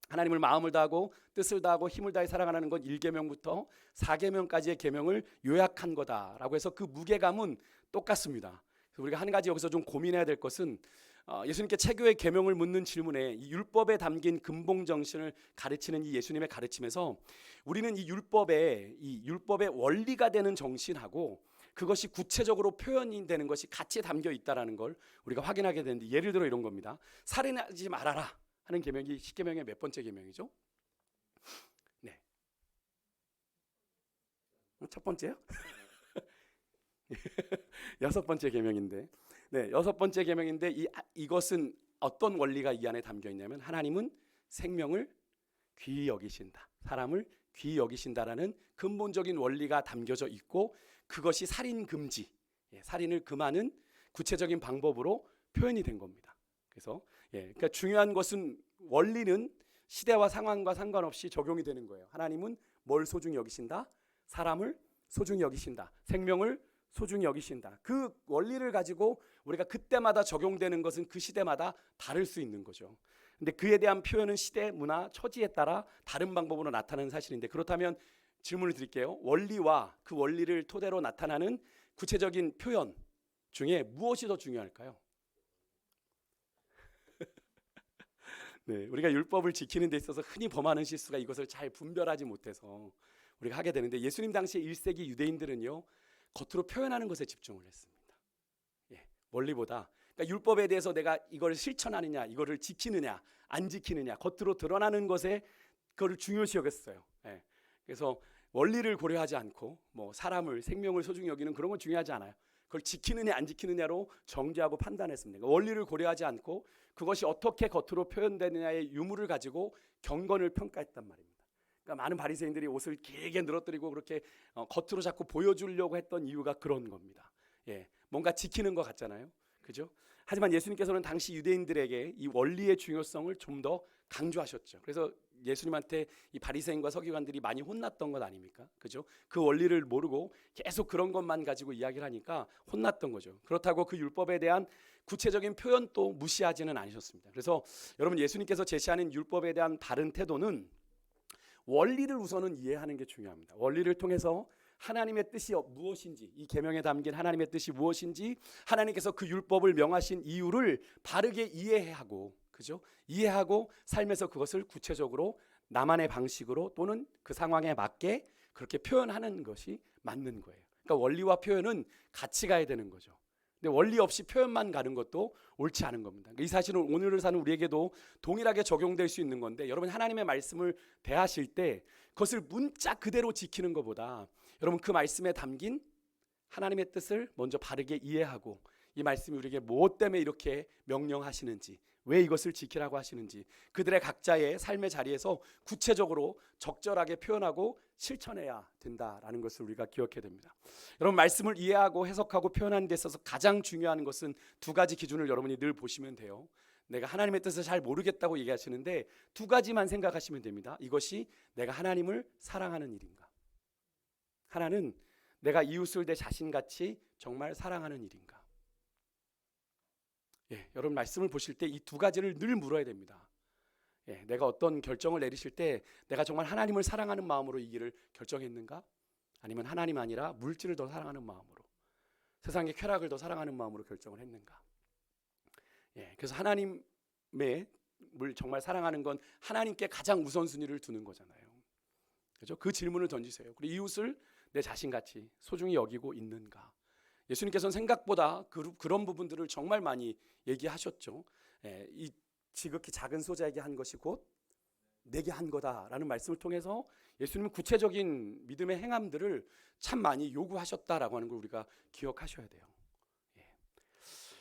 하나님을 마음을 다하고 뜻을 다하고 힘을 다해 사랑하라는 건 1계명부터 4계명까지의 계명을 요약한 거다라고 해서 그 무게감은 똑같습니다. 그래서 우리가 한 가지 여기서 좀 고민해야 될 것은 예수님께 체교의 계명을 묻는 질문에 이 율법에 담긴 근본 정신을 가르치는 이 예수님의 가르침에서 우리는 이 율법의 원리가 되는 정신하고 그것이 구체적으로 표현이 되는 것이 같이 담겨 있다라는 걸 우리가 확인하게 되는데 예를 들어 이런 겁니다. 살인하지 말아라 하는 계명이 10계명의 몇 번째 계명이죠? 네. 첫 번째요? 여섯 번째 계명인데, 여섯 번째 계명인데 이것은 어떤 원리가 이 안에 담겨 있냐면 하나님은 생명을 귀히 여기신다, 사람을 귀히 여기신다라는 근본적인 원리가 담겨져 있고 그것이 살인 금지, 살인을 금하는 구체적인 방법으로 표현이 된 겁니다. 그래서 그러니까 중요한 것은 원리는 시대와 상황과 상관없이 적용이 되는 거예요. 하나님은 뭘 소중히 여기신다? 사람을 소중히 여기신다. 생명을 소중히 여기신다. 그 원리를 가지고 우리가 그때마다 적용되는 것은 그 시대마다 다를 수 있는 거죠. 근데 그에 대한 표현은 시대, 문화, 처지에 따라 다른 방법으로 나타나는 사실인데 그렇다면 질문을 드릴게요. 원리와 그 원리를 토대로 나타나는 구체적인 표현 중에 무엇이 더 중요할까요? 우리가 율법을 지키는 데 있어서 흔히 범하는 실수가 이것을 잘 분별하지 못해서 우리가 하게 되는데 예수님 당시 1세기 유대인들은요 겉으로 표현하는 것에 집중을 했습니다. 원리보다 그러니까 율법에 대해서 내가 이걸 실천하느냐 이거를 지키느냐 안 지키느냐 겉으로 드러나는 것에 그거를 중요시 여겼어요. 예. 그래서 원리를 고려하지 않고 뭐 사람을 생명을 소중히 여기는 그런 건 중요하지 않아요. 그걸 지키느냐 안 지키느냐로 정죄하고 판단했습니다. 그러니까 원리를 고려하지 않고 그것이 어떻게 겉으로 표현되느냐의 유무를 가지고 경건을 평가했단 말입니다. 그러니까 많은 바리새인들이 옷을 길게 늘어뜨리고 그렇게 겉으로 자꾸 보여주려고 했던 이유가 그런 겁니다. 예, 뭔가 지키는 것 같잖아요, 그죠? 하지만 예수님께서는 당시 유대인들에게 이 원리의 중요성을 좀 더 강조하셨죠. 그래서 예수님한테 이 바리새인과 서기관들이 많이 혼났던 것 아닙니까? 그죠? 그 원리를 모르고 계속 그런 것만 가지고 이야기를 하니까 혼났던 거죠. 그렇다고 그 율법에 대한 구체적인 표현도 무시하지는 않으셨습니다. 그래서 여러분, 예수님께서 제시하는 율법에 대한 바른 태도는 원리를 우선은 이해하는 게 중요합니다. 원리를 통해서 하나님의 뜻이 무엇인지, 이 계명에 담긴 하나님의 뜻이 무엇인지, 하나님께서 그 율법을 명하신 이유를 바르게 이해하고, 그죠? 이해하고 삶에서 그것을 구체적으로 나만의 방식으로 또는 그 상황에 맞게 그렇게 표현하는 것이 맞는 거예요. 그러니까 원리와 표현은 같이 가야 되는 거죠. 근데 원리 없이 표현만 가는 것도 옳지 않은 겁니다. 이 사실은 오늘을 사는 우리에게도 동일하게 적용될 수 있는 건데, 여러분 하나님의 말씀을 대하실 때 그것을 문자 그대로 지키는 것보다 여러분 그 말씀에 담긴 하나님의 뜻을 먼저 바르게 이해하고, 이 말씀이 우리에게 무엇 때문에 이렇게 명령하시는지, 왜 이것을 지키라고 하시는지 그들의 각자의 삶의 자리에서 구체적으로 적절하게 표현하고 실천해야 된다라는 것을 우리가 기억해야 됩니다. 여러분, 말씀을 이해하고 해석하고 표현하는 데 있어서 가장 중요한 것은 두 가지 기준을 여러분이 늘 보시면 돼요. 내가 하나님의 뜻을 잘 모르겠다고 얘기하시는데 두 가지만 생각하시면 됩니다. 이것이 내가 하나님을 사랑하는 일인가, 하나는 내가 이웃을 내 자신같이 정말 사랑하는 일인가. 예, 여러분 말씀을 보실 때 이 두 가지를 늘 물어야 됩니다. 예, 내가 어떤 결정을 내리실 때 내가 정말 하나님을 사랑하는 마음으로 이 길을 결정했는가? 아니면 하나님 아니라 물질을 더 사랑하는 마음으로, 세상의 쾌락을 더 사랑하는 마음으로 결정을 했는가? 예, 그래서 하나님을 정말 사랑하는 건 하나님께 가장 우선순위를 두는 거잖아요. 그렇죠? 그 질문을 던지세요. 그리고 이웃을 내 자신같이 소중히 여기고 있는가? 예수님께서는 생각보다 그런 부분들을 정말 많이 얘기하셨죠. 예, 이 지극히 작은 소자에게 한 것이 곧 내게 한 거다라는 말씀을 통해서 예수님은 구체적인 믿음의 행함들을 참 많이 요구하셨다라고 하는 걸 우리가 기억하셔야 돼요. 예.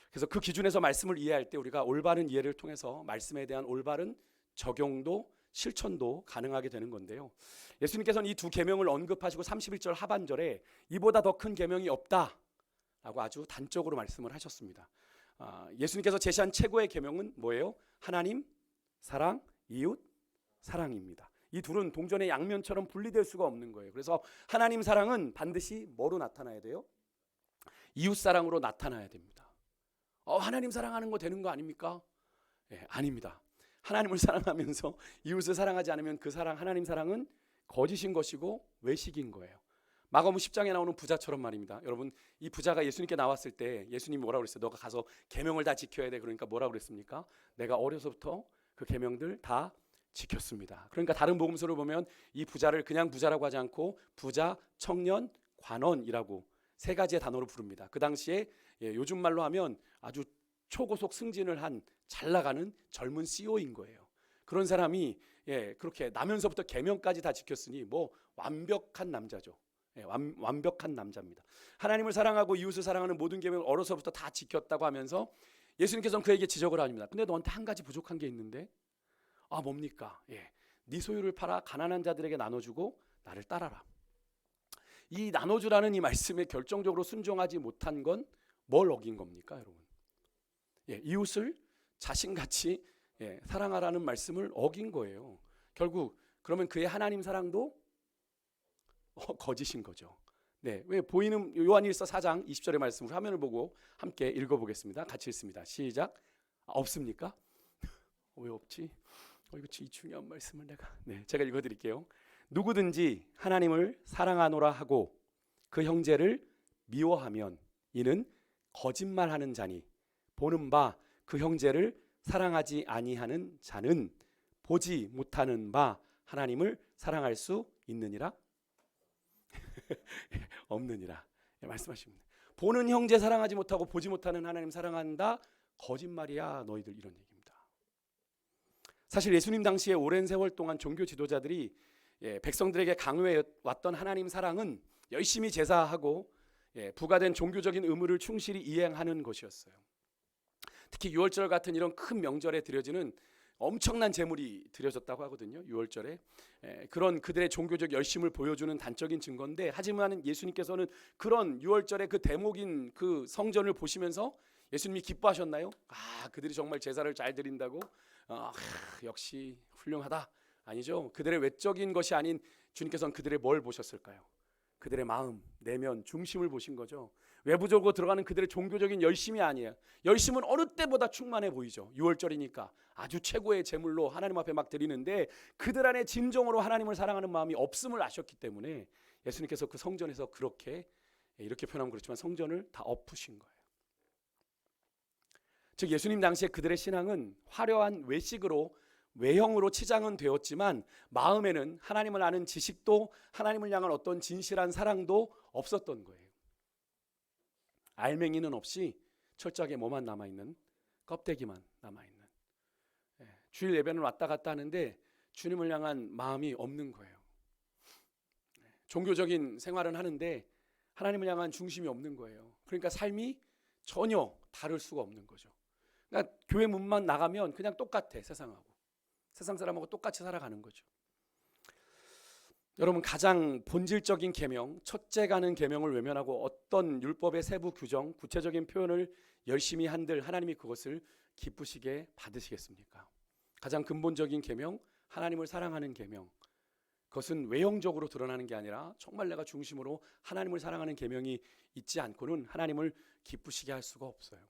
그래서 그 기준에서 말씀을 이해할 때 우리가 올바른 이해를 통해서 말씀에 대한 올바른 적용도 실천도 가능하게 되는 건데요. 예수님께서는 이 두 계명을 언급하시고 31절 하반절에 이보다 더 큰 계명이 없다 라고 아주 단적으로 말씀을 하셨습니다. 예수님께서 제시한 최고의 계명은 뭐예요? 하나님 사랑, 이웃 사랑입니다. 이 둘은 동전의 양면처럼 분리될 수가 없는 거예요. 그래서 하나님 사랑은 반드시 뭐로 나타나야 돼요? 이웃 사랑으로 나타나야 됩니다. 하나님 사랑하는 거 되는 거 아닙니까? 예, 아닙니다. 하나님을 사랑하면서 이웃을 사랑하지 않으면 그 사랑, 하나님 사랑은 거짓인 것이고 외식인 거예요. 마가복음 10장에 나오는 부자처럼 말입니다. 여러분, 이 부자가 예수님께 나왔을 때 예수님이 뭐라고 그랬어요? 너가 가서 계명을 다 지켜야 돼. 그러니까 뭐라고 그랬습니까? 내가 어려서부터 그 계명들 다 지켰습니다. 그러니까 다른 복음서를 보면 이 부자를 그냥 부자라고 하지 않고 부자, 청년, 관원이라고 세 가지의 단어로 부릅니다. 그 당시에 요즘 말로 하면 아주 초고속 승진을 한 잘 나가는 젊은 CEO인 거예요. 그런 사람이 그렇게 나면서부터 계명까지 다 지켰으니 뭐 완벽한 남자죠. 완벽한 남자입니다. 하나님을 사랑하고 이웃을 사랑하는 모든 계명을 어려서부터 다 지켰다고 하면서 예수님께서는 그에게 지적을 합니다. 근데 너한테 한 가지 부족한 게 있는데, 뭡니까? 네 소유를 팔아 가난한 자들에게 나눠주고 나를 따라라. 이 나눠주라는 이 말씀에 결정적으로 순종하지 못한 건 뭘 어긴 겁니까, 여러분? 이웃을 자신같이 사랑하라는 말씀을 어긴 거예요. 결국 그러면 그의 하나님 사랑도 거짓인 거죠. 왜 보이는 요한일서 4장 20절의 말씀을 화면을 보고 함께 읽어보겠습니다. 같이 읽습니다. 시작. 없습니까? 왜 없지? 이거 이 중요한 말씀을 제가 읽어드릴게요. 누구든지 하나님을 사랑하노라 하고 그 형제를 미워하면 이는 거짓말하는 자니 보는 바 그 형제를 사랑하지 아니하는 자는 보지 못하는 바 하나님을 사랑할 수 있느니라? 없느니라 말씀하십니다. 보는 형제 사랑하지 못하고 보지 못하는 하나님 사랑한다? 거짓말이야 너희들, 이런 얘기입니다. 사실 예수님 당시에 오랜 세월 동안 종교 지도자들이 백성들에게 강요해 왔던 하나님 사랑은 열심히 제사하고 부과된 종교적인 의무를 충실히 이행하는 것이었어요. 특히 유월절 같은 이런 큰 명절에 드려지는 엄청난 제물이 드려졌다고 하거든요. 유월절에 그런 그들의 종교적 열심을 보여주는 단적인 증거인데, 하지만 예수님께서는 그런 유월절의 그 대목인 그 성전을 보시면서 예수님이 기뻐하셨나요? 그들이 정말 제사를 잘 드린다고 역시 훌륭하다. 아니죠. 그들의 외적인 것이 아닌 주님께서는 그들의 뭘 보셨을까요? 그들의 마음, 내면, 중심을 보신 거죠. 외부적으로 들어가는 그들의 종교적인 열심이 아니에요. 열심은 어느 때보다 충만해 보이죠. 6월절이니까 아주 최고의 제물로 하나님 앞에 막 드리는데, 그들 안에 진정으로 하나님을 사랑하는 마음이 없음을 아셨기 때문에 예수님께서 그 성전에서 이렇게 표현하면 그렇지만 성전을 다 엎으신 거예요. 즉 예수님 당시에 그들의 신앙은 화려한 외식으로, 외형으로 치장은 되었지만 마음에는 하나님을 아는 지식도, 하나님을 향한 어떤 진실한 사랑도 없었던 거예요. 알맹이는 없이 철저하게 뭐만 남아있는, 껍데기만 남아있는, 주일 예배는 왔다 갔다 하는데 주님을 향한 마음이 없는 거예요. 종교적인 생활은 하는데 하나님을 향한 중심이 없는 거예요. 그러니까 삶이 전혀 다를 수가 없는 거죠. 그러니까 교회 문만 나가면 그냥 똑같아. 세상 사람하고 똑같이 살아가는 거죠. 여러분, 가장 본질적인 계명, 첫째 가는 계명을 외면하고 어떤 율법의 세부 규정, 구체적인 표현을 열심히 한들 하나님이 그것을 기쁘시게 받으시겠습니까? 가장 근본적인 계명, 하나님을 사랑하는 계명, 그것은 외형적으로 드러나는 게 아니라 정말 내가 중심으로 하나님을 사랑하는 계명이 있지 않고는 하나님을 기쁘시게 할 수가 없어요.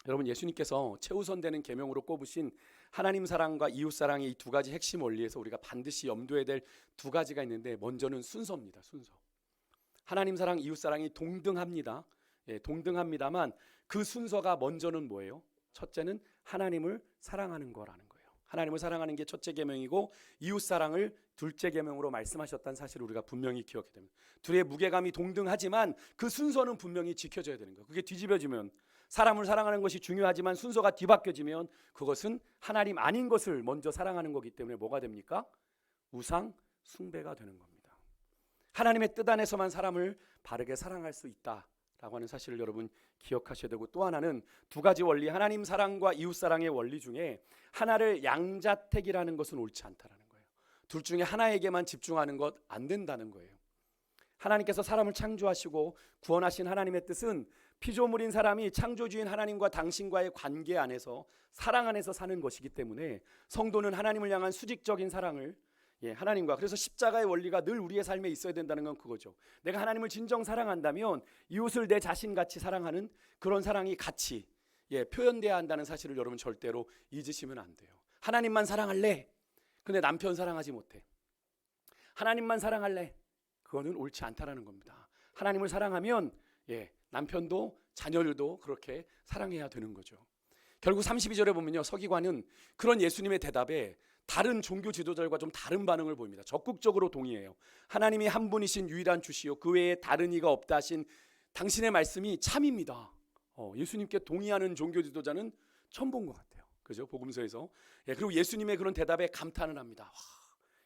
여러분, 예수님께서 최우선되는 계명으로 꼽으신 하나님 사랑과 이웃 사랑의 이 두 가지 핵심 원리에서 우리가 반드시 염두에 될 두 가지가 있는데, 먼저는 순서입니다. 순서. 하나님 사랑, 이웃 사랑이 동등합니다. 동등합니다만 그 순서가 먼저는 뭐예요? 첫째는 하나님을 사랑하는 거라는 거예요. 하나님을 사랑하는 게 첫째 계명이고 이웃 사랑을 둘째 계명으로 말씀하셨다는 사실을 우리가 분명히 기억해야 됩니다. 둘의 무게감이 동등하지만 그 순서는 분명히 지켜져야 되는 거예요. 그게 뒤집어지면, 사람을 사랑하는 것이 중요하지만 순서가 뒤바뀌어지면 그것은 하나님 아닌 것을 먼저 사랑하는 거기 때문에 뭐가 됩니까? 우상 숭배가 되는 겁니다. 하나님의 뜻 안에서만 사람을 바르게 사랑할 수 있다라고 하는 사실을 여러분 기억하셔야 되고, 또 하나는 두 가지 원리, 하나님 사랑과 이웃 사랑의 원리 중에 하나를 양자택이라는 것은 옳지 않다라는 거예요. 둘 중에 하나에게만 집중하는 것 안 된다는 거예요. 하나님께서 사람을 창조하시고 구원하신 하나님의 뜻은 피조물인 사람이 창조주인 하나님과 당신과의 관계 안에서, 사랑 안에서 사는 것이기 때문에 성도는 하나님을 향한 수직적인 사랑을, 하나님과, 그래서 십자가의 원리가 늘 우리의 삶에 있어야 된다는 건 그거죠. 내가 하나님을 진정 사랑한다면 이웃을 내 자신같이 사랑하는 그런 사랑이 같이 표현돼야 한다는 사실을 여러분 절대로 잊으시면 안 돼요. 하나님만 사랑할래, 근데 남편 사랑하지 못해. 하나님만 사랑할래, 그거는 옳지 않다라는 겁니다. 하나님을 사랑하면 남편도 자녀들도 그렇게 사랑해야 되는 거죠. 결국 32절에 보면요, 서기관은 그런 예수님의 대답에 다른 종교 지도자들과 좀 다른 반응을 보입니다. 적극적으로 동의해요. 하나님이 한 분이신 유일한 주시요 그 외에 다른 이가 없다 하신 당신의 말씀이 참입니다. 예수님께 동의하는 종교 지도자는 처음 본 것 같아요. 그죠? 복음서에서. 그리고 예수님의 그런 대답에 감탄을 합니다.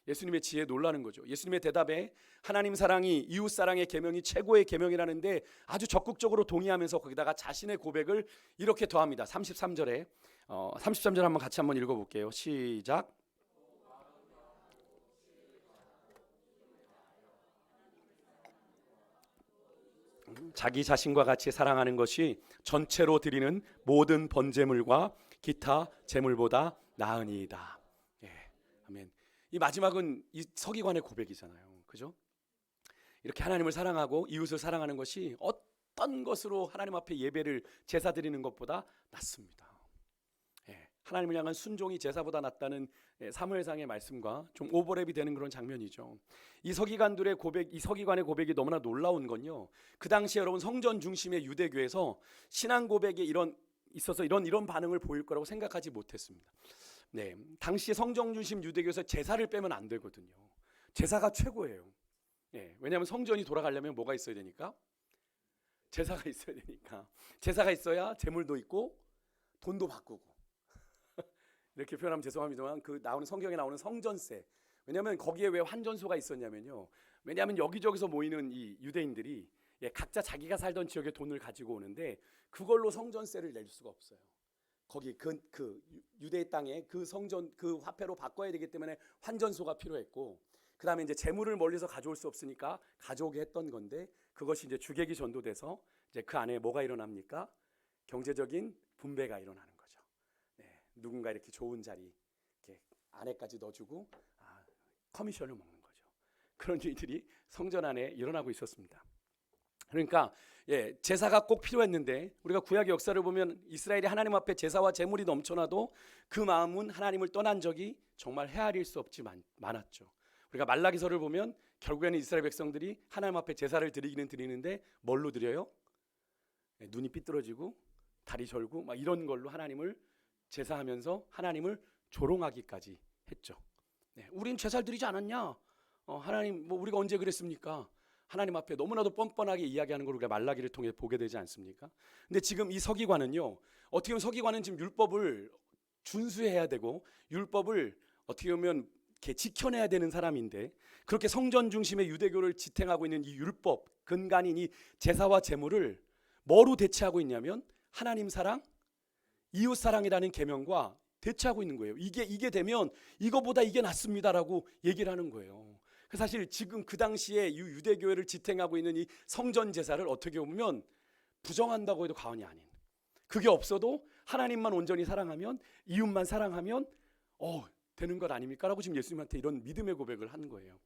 예수님의 지혜에 놀라는 거죠. 예수님의 대답에 하나님 사랑이 이웃 사랑의 계명이 최고의 계명이라는데 아주 적극적으로 동의하면서 거기다가 자신의 고백을 이렇게 더합니다. 33절에 33절 한번 같이 한번 읽어볼게요. 시작. 자기 자신과 같이 사랑하는 것이 전체로 드리는 모든 번제물과 기타 제물보다 나으니이다. 아멘. 이 마지막은 이 서기관의 고백이잖아요. 그죠? 이렇게 하나님을 사랑하고 이웃을 사랑하는 것이 어떤 것으로 하나님 앞에 예배를 제사 드리는 것보다 낫습니다. 하나님을 향한 순종이 제사보다 낫다는 사무엘상의 말씀과 좀 오버랩이 되는 그런 장면이죠. 이 서기관들의 고백, 이 서기관의 고백이 너무나 놀라운 건요, 그 당시에 여러분 성전 중심의 유대교에서 신앙 고백에 이런 반응을 보일 거라고 생각하지 못했습니다. 당시 성전 중심 유대교에서 제사를 빼면 안 되거든요. 제사가 최고예요. 왜냐하면 성전이 돌아가려면 뭐가 있어야 되니까? 제사가 있어야 되니까. 제사가 있어야 제물도 있고 돈도 바꾸고 이렇게 표현하면 죄송합니다만 그 나오는 성경에 나오는 성전세. 왜냐하면 거기에 왜 환전소가 있었냐면요. 왜냐하면 여기저기서 모이는 이 유대인들이 각자 자기가 살던 지역에 돈을 가지고 오는데 그걸로 성전세를 낼 수가 없어요. 거기 그 유대 땅에 그 성전 그 화폐로 바꿔야 되기 때문에 환전소가 필요했고, 그 다음에 이제 재물을 멀리서 가져올 수 없으니까 가져오게 했던 건데, 그것이 이제 주객이 전도돼서 이제 그 안에 뭐가 일어납니까? 경제적인 분배가 일어나는 거죠. 누군가 이렇게 좋은 자리 이렇게 안에까지 넣어주고 커미션을 먹는 거죠. 그런 일들이 성전 안에 일어나고 있었습니다. 그러니까 제사가 꼭 필요했는데, 우리가 구약의 역사를 보면 이스라엘이 하나님 앞에 제사와 제물이 넘쳐나도 그 마음은 하나님을 떠난 적이 정말 헤아릴 수 없이 많았죠. 우리가 말라기서를 보면 결국에는 이스라엘 백성들이 하나님 앞에 제사를 드리기는 드리는데 뭘로 드려요? 눈이 삐뚤어지고 다리 절고 막 이런 걸로 하나님을 제사하면서 하나님을 조롱하기까지 했죠. 우린 제사를 드리지 않았냐? 하나님 뭐 우리가 언제 그랬습니까? 하나님 앞에 너무나도 뻔뻔하게 이야기하는 걸 우리가 말라기를 통해 보게 되지 않습니까? 근데 지금 이 서기관은요, 어떻게 보면 서기관은 지금 율법을 준수해야 되고 율법을 어떻게 보면 이렇게 지켜내야 되는 사람인데, 그렇게 성전 중심의 유대교를 지탱하고 있는 이 율법 근간인 이 제사와 제물을 뭐로 대체하고 있냐면 하나님 사랑, 이웃 사랑이라는 계명과 대체하고 있는 거예요. 이게 되면 이거보다 이게 낫습니다라고 얘기를 하는 거예요. 사실 지금 그 당시에 유대교회를 지탱하고 있는 이 성전 제사를 어떻게 보면 부정한다고 해도 과언이 아닌, 그게 없어도 하나님만 온전히 사랑하면, 이웃만 사랑하면 되는 것 아닙니까? 라고 지금 예수님한테 이런 믿음의 고백을 한 거예요.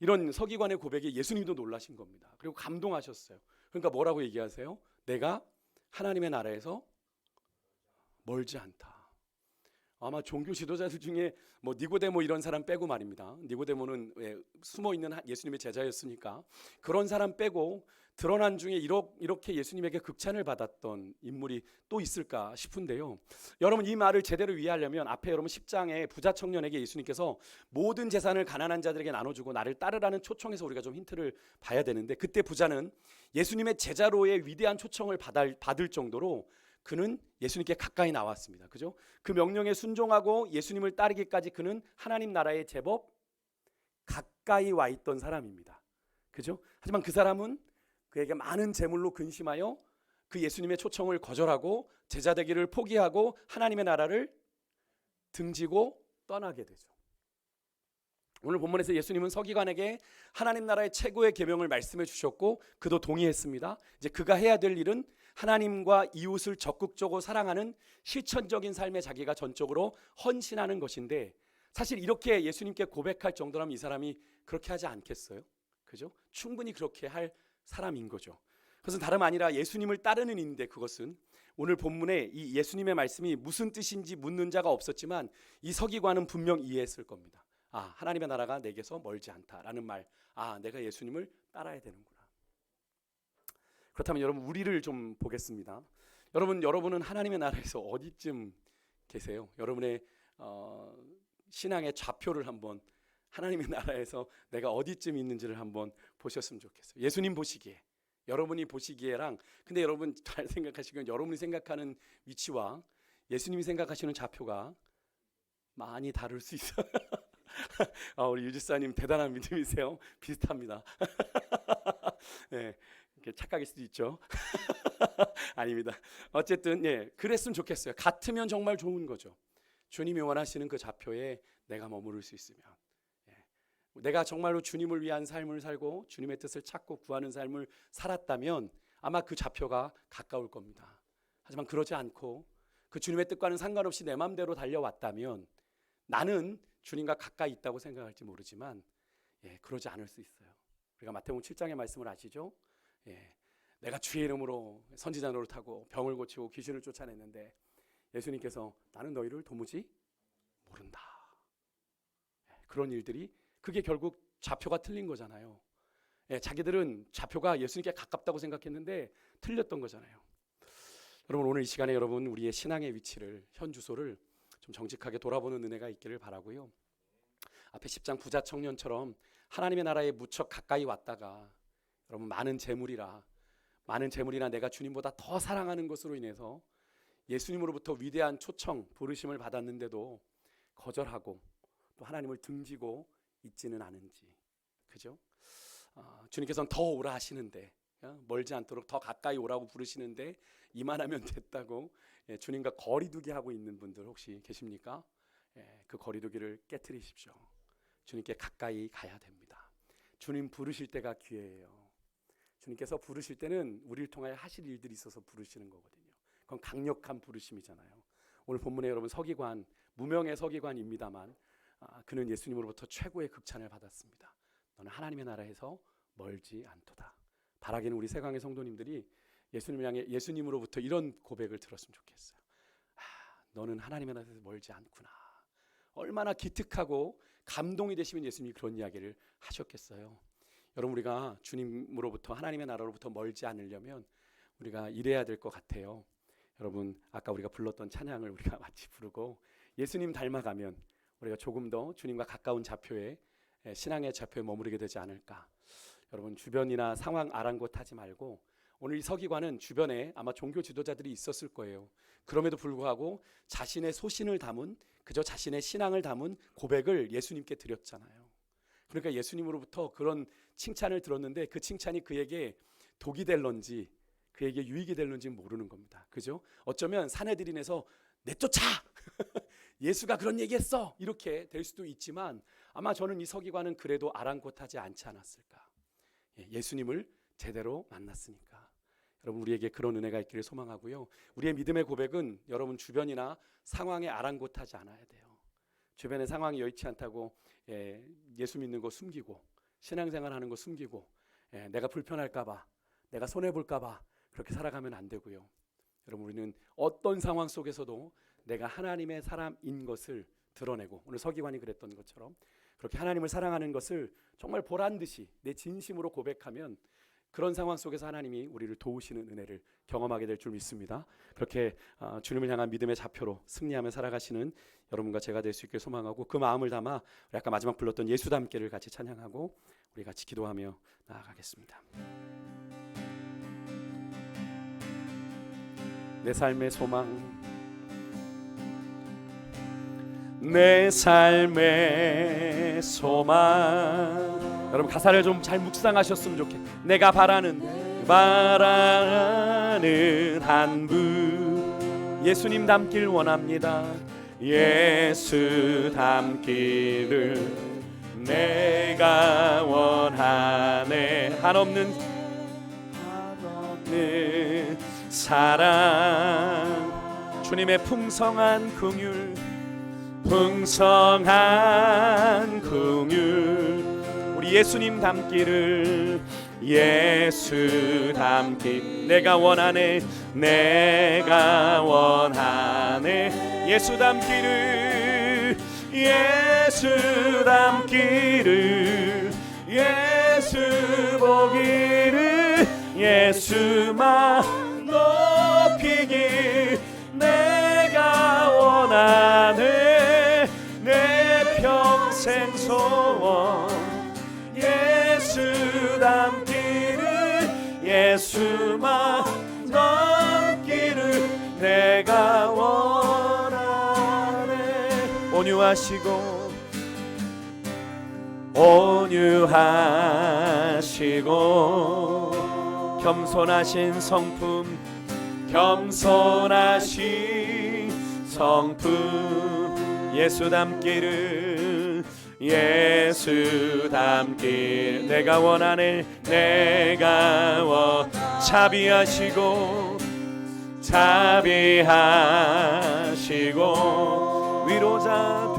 이런 서기관의 고백에 예수님도 놀라신 겁니다. 그리고 감동하셨어요. 그러니까 뭐라고 얘기하세요? 내가 하나님의 나라에서 멀지 않다. 아마 종교 지도자들 중에 뭐 니고데모 이런 사람 빼고 말입니다. 니고데모는 숨어 있는 예수님의 제자였으니까 그런 사람 빼고 드러난 중에 이렇게 예수님에게 극찬을 받았던 인물이 또 있을까 싶은데요. 여러분 이 말을 제대로 이해하려면 앞에 여러분 10장에 부자 청년에게 예수님께서 모든 재산을 가난한 자들에게 나눠주고 나를 따르라는 초청에서 우리가 좀 힌트를 봐야 되는데, 그때 부자는 예수님의 제자로의 위대한 초청을 받을 정도로 그는 예수님께 가까이 나왔습니다. 그죠? 그 명령에 순종하고 예수님을 따르기까지 그는 하나님 나라에 제법 가까이 와 있던 사람입니다. 그죠? 하지만 그 사람은 그에게 많은 재물로 근심하여 그 예수님의 초청을 거절하고 제자 되기를 포기하고 하나님의 나라를 등지고 떠나게 되죠. 오늘 본문에서 예수님은 서기관에게 하나님 나라의 최고의 계명을 말씀해 주셨고 그도 동의했습니다. 이제 그가 해야 될 일은 하나님과 이웃을 적극적으로 사랑하는 실천적인 삶에 자기가 전적으로 헌신하는 것인데, 사실 이렇게 예수님께 고백할 정도라면 이 사람이 그렇게 하지 않겠어요? 그죠? 충분히 그렇게 할 사람인 거죠. 그것은 다름 아니라 예수님을 따르는 일인데, 그것은 오늘 본문에 이 예수님의 말씀이 무슨 뜻인지 묻는 자가 없었지만 이 서기관은 분명 이해했을 겁니다. 하나님의 나라가 내게서 멀지 않다라는 말, 내가 예수님을 따라야 되는구나. 그렇다면 여러분 우리를 좀 보겠습니다. 여러분은 하나님의 나라에서 어디쯤 계세요? 여러분의 신앙의 좌표를 한번, 하나님의 나라에서 내가 어디쯤 있는지를 한번 보셨으면 좋겠어요. 예수님 보시기에, 여러분이 보시기에랑, 근데 여러분 잘 생각하시면 여러분이 생각하는 위치와 예수님이 생각하시는 좌표가 많이 다를 수 있어요. 우리 유지사님 대단한 믿음이세요. 비슷합니다. 네, 착각일 수도 있죠. 아닙니다. 어쨌든 그랬으면 좋겠어요. 같으면 정말 좋은 거죠. 주님이 원하시는 그 좌표에 내가 머무를 수 있으면, 내가 정말로 주님을 위한 삶을 살고 주님의 뜻을 찾고 구하는 삶을 살았다면 아마 그 좌표가 가까울 겁니다. 하지만 그러지 않고 그 주님의 뜻과는 상관없이 내 마음대로 달려왔다면 나는 주님과 가까이 있다고 생각할지 모르지만 그러지 않을 수 있어요. 우리가 마태복음 7장의 말씀을 아시죠? 내가 주의 이름으로 선지자 노릇하고 병을 고치고 귀신을 쫓아냈는데 예수님께서 나는 너희를 도무지 모른다. 그런 일들이, 그게 결국 좌표가 틀린 거잖아요. 자기들은 좌표가 예수님께 가깝다고 생각했는데 틀렸던 거잖아요. 여러분 오늘 이 시간에 여러분 우리의 신앙의 위치를, 현 주소를 좀 정직하게 돌아보는 은혜가 있기를 바라고요. 앞에 10장 부자 청년처럼 하나님의 나라에 무척 가까이 왔다가 여러분 많은 재물이나 내가 주님보다 더 사랑하는 것으로 인해서 예수님으로부터 위대한 초청, 부르심을 받았는데도 거절하고 또 하나님을 등지고 있지는 않은지, 그죠? 주님께서는 더 오라 하시는데, 멀지 않도록 더 가까이 오라고 부르시는데 이만하면 됐다고 주님과 거리두기 하고 있는 분들 혹시 계십니까? 그 거리두기를 깨트리십시오. 주님께 가까이 가야 됩니다. 주님 부르실 때가 기회예요. 주님께서 부르실 때는 우리를 통하여 하실 일들이 있어서 부르시는 거거든요. 그건 강력한 부르심이잖아요. 오늘 본문에 여러분 서기관, 무명의 서기관입니다만 그는 예수님으로부터 최고의 극찬을 받았습니다. 너는 하나님의 나라에서 멀지 않도다. 바라기는 우리 세강의 성도님들이 예수님을 향해 예수님으로부터 이런 고백을 들었으면 좋겠어요. 너는 하나님의 나라에서 멀지 않구나. 얼마나 기특하고 감동이 되시면 예수님이 그런 이야기를 하셨겠어요. 여러분, 우리가 주님으로부터 하나님의 나라로부터 멀지 않으려면 우리가 이래야 될 것 같아요. 여러분, 아까 우리가 불렀던 찬양을 우리가 같이 부르고 예수님 닮아가면 우리가 조금 더 주님과 가까운 좌표에, 신앙의 좌표에 머무르게 되지 않을까. 여러분, 주변이나 상황 아랑곳하지 말고, 오늘 이 서기관은 주변에 아마 종교 지도자들이 있었을 거예요. 그럼에도 불구하고 자신의 소신을 담은, 그저 자신의 신앙을 담은 고백을 예수님께 드렸잖아요. 그러니까 예수님으로부터 그런 칭찬을 들었는데 그 칭찬이 그에게 독이 될런지 그에게 유익이 될런지 모르는 겁니다. 그죠? 어쩌면 사내들인에서 내쫓아! 예수가 그런 얘기했어! 이렇게 될 수도 있지만 아마 저는 이 서기관은 그래도 아랑곳하지 않지 않았을까. 예수님을 제대로 만났으니까. 여러분, 우리에게 그런 은혜가 있기를 소망하고요. 우리의 믿음의 고백은 여러분 주변이나 상황에 아랑곳하지 않아야 돼요. 주변의 상황이 여의치 않다고 예수 믿는 거 숨기고, 신앙생활하는 거 숨기고, 내가 불편할까 봐, 내가 손해볼까 봐 그렇게 살아가면 안 되고요. 여러분, 우리는 어떤 상황 속에서도 내가 하나님의 사람인 것을 드러내고, 오늘 서기관이 그랬던 것처럼 그렇게 하나님을 사랑하는 것을 정말 보란듯이 내 진심으로 고백하면 그런 상황 속에서 하나님이 우리를 도우시는 은혜를 경험하게 될 줄 믿습니다. 그렇게 주님을 향한 믿음의 좌표로 승리하며 살아가시는 여러분과 제가 될 수 있게 소망하고, 그 마음을 담아 우리 아까 마지막 불렀던 예수닮기를 같이 찬양하고 우리 같이 기도하며 나아가겠습니다. 내 삶의 소망, 내 삶의 소망. 여러분, 가사를 좀 잘 묵상하셨으면 좋겠어요. 내가 바라는 한 분, 예수님 닮길 원합니다. 예수 닮기를 내가 원하네. 한없는 사랑, 주님의 풍성한 긍휼, 우리 예수님 닮기를, 예수 닮기 내가 원하네, 내가 원하네. 예수 닮기를, 예수 닮기를, 예수 보기를, 예수만 높이길 내가 원하네. 내 평생 소원, 예수 닮기를, 예수만 닮기를 내가 원하네. 온유하시고 겸손하신 성품, 예수 닮기를, 예수 닮길 내가 원하네. 내가 자비하시고 위로자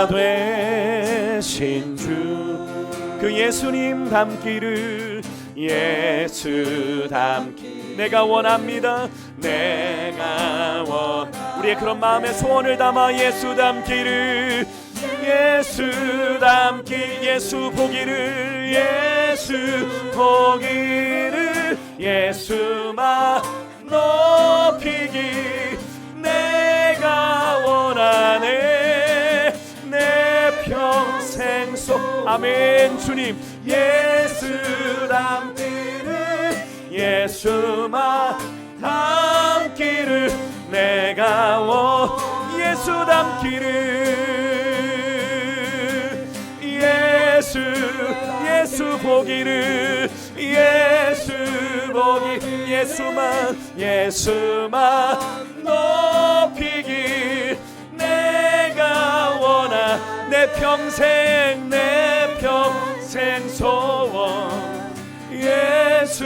되신 주, 그 예수님 닮기를, 예수 닮기 내가 원합니다. 우리의 그런 마음의 소원을 담아 예수 닮기를, 예수 닮기, 예수 보기를, 예수 보기를, 예수만 높이기 내가 원하네. 내 평생 속 아멘. 주님, 예수 닮기를, 예수만 닮기를 내가 예수 닮기를 예수 보기를 예수 보기 예수만 높이길 내가 원하 내 평생 소원 예수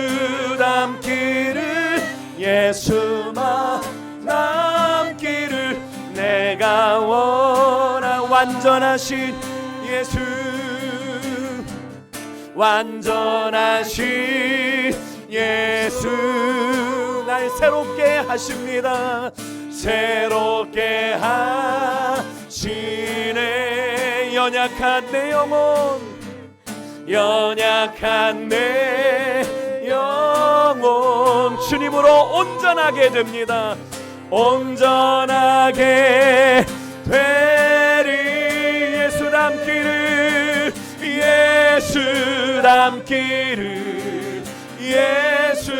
닮기를 예수만 닮기를 내가 원하 완전하신 예수 완전하신 예수 날 새롭게 하십니다 새롭게 하시네 연약한 내 영혼 주님으로 온전하게 됩니다 온전하게 되리 예수 닮기를 예수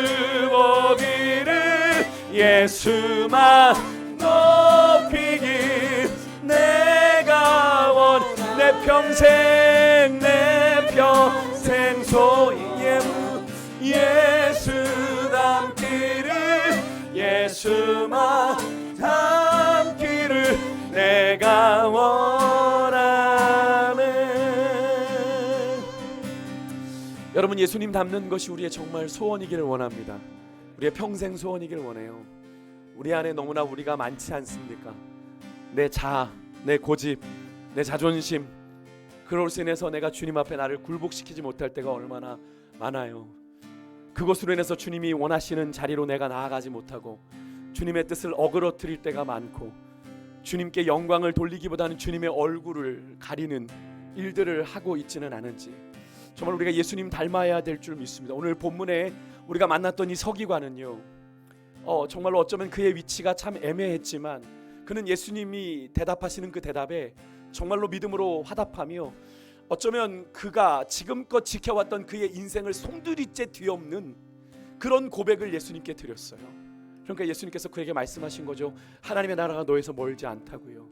보기를 예수만 높이길 내가 내 평생 소원 예수 닮기를 예수만 닮기를 내가 원하네. 여러분 예수님 닮는 것이 우리의 정말 소원이기를 원합니다. 우리의 평생 소원이기를 원해요. 우리 안에 너무나 우리가 많지 않습니까? 내 자아, 내 고집, 내 자존심 그것으로 인해서 내가 주님 앞에 나를 굴복시키지 못할 때가 얼마나 많아요. 그것으로 인해서 주님이 원하시는 자리로 내가 나아가지 못하고 주님의 뜻을 어그러뜨릴 때가 많고 주님께 영광을 돌리기보다는 주님의 얼굴을 가리는 일들을 하고 있지는 않은지 정말 우리가 예수님 닮아야 될 줄 믿습니다. 오늘 본문에 우리가 만났던 이 서기관은요 정말로 어쩌면 그의 위치가 참 애매했지만 그는 예수님이 대답하시는 그 대답에 정말로 믿음으로 화답하며 어쩌면 그가 지금껏 지켜왔던 그의 인생을 송두리째 뒤엎는 그런 고백을 예수님께 드렸어요. 그러니까 예수님께서 그에게 말씀하신 거죠. 하나님의 나라가 너에서 멀지 않다고요.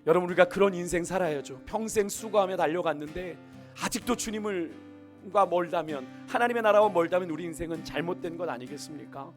여러분 우리가 그런 인생 살아야죠. 평생 수고하며 달려갔는데 아직도 주님과 멀다면 하나님의 나라와 멀다면 우리 인생은 잘못된 것 아니겠습니까?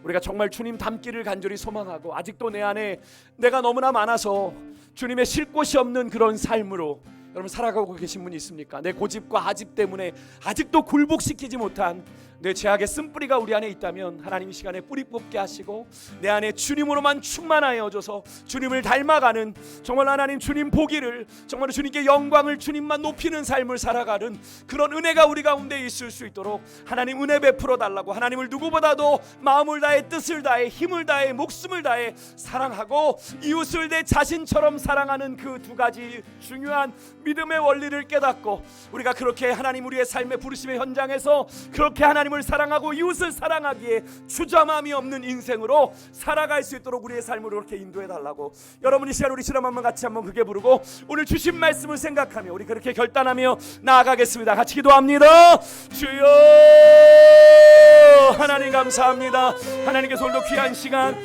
우리가 정말 주님 닮기를 간절히 소망하고 아직도 내 안에 내가 너무나 많아서 주님의 쉴 곳이 없는 그런 삶으로 여러분 살아가고 계신 분이 있습니까? 내 고집과 아집 때문에 아직도 굴복시키지 못한 내 죄악의 쓴뿌리가 우리 안에 있다면 하나님 이 시간에 뿌리 뽑게 하시고 내 안에 주님으로만 충만하여져서 주님을 닮아가는 정말 하나님 주님 보기를 정말 주님께 영광을 주님만 높이는 삶을 살아가는 그런 은혜가 우리 가운데 있을 수 있도록 하나님 은혜 베풀어 달라고 하나님을 누구보다도 마음을 다해 뜻을 다해 힘을 다해 목숨을 다해 사랑하고 이웃을 내 자신처럼 사랑하는 그 두 가지 중요한 믿음의 원리를 깨닫고 우리가 그렇게 하나님 우리의 삶의 부르심의 현장에서 그렇게 하나님을 사랑하고 이웃을 사랑하기에 주저함이 없는 인생으로 살아갈 수 있도록 우리의 삶을 그렇게 인도해 달라고 여러분 이 시간 우리 실험 한번 같이 한번 크게 부르고 오늘 주신 말씀을 생각하며 우리 그렇게 결단하며 나아가겠습니다. 같이 기도합니다. 주여 하나님 감사합니다. 하나님께서 오늘도 귀한 시간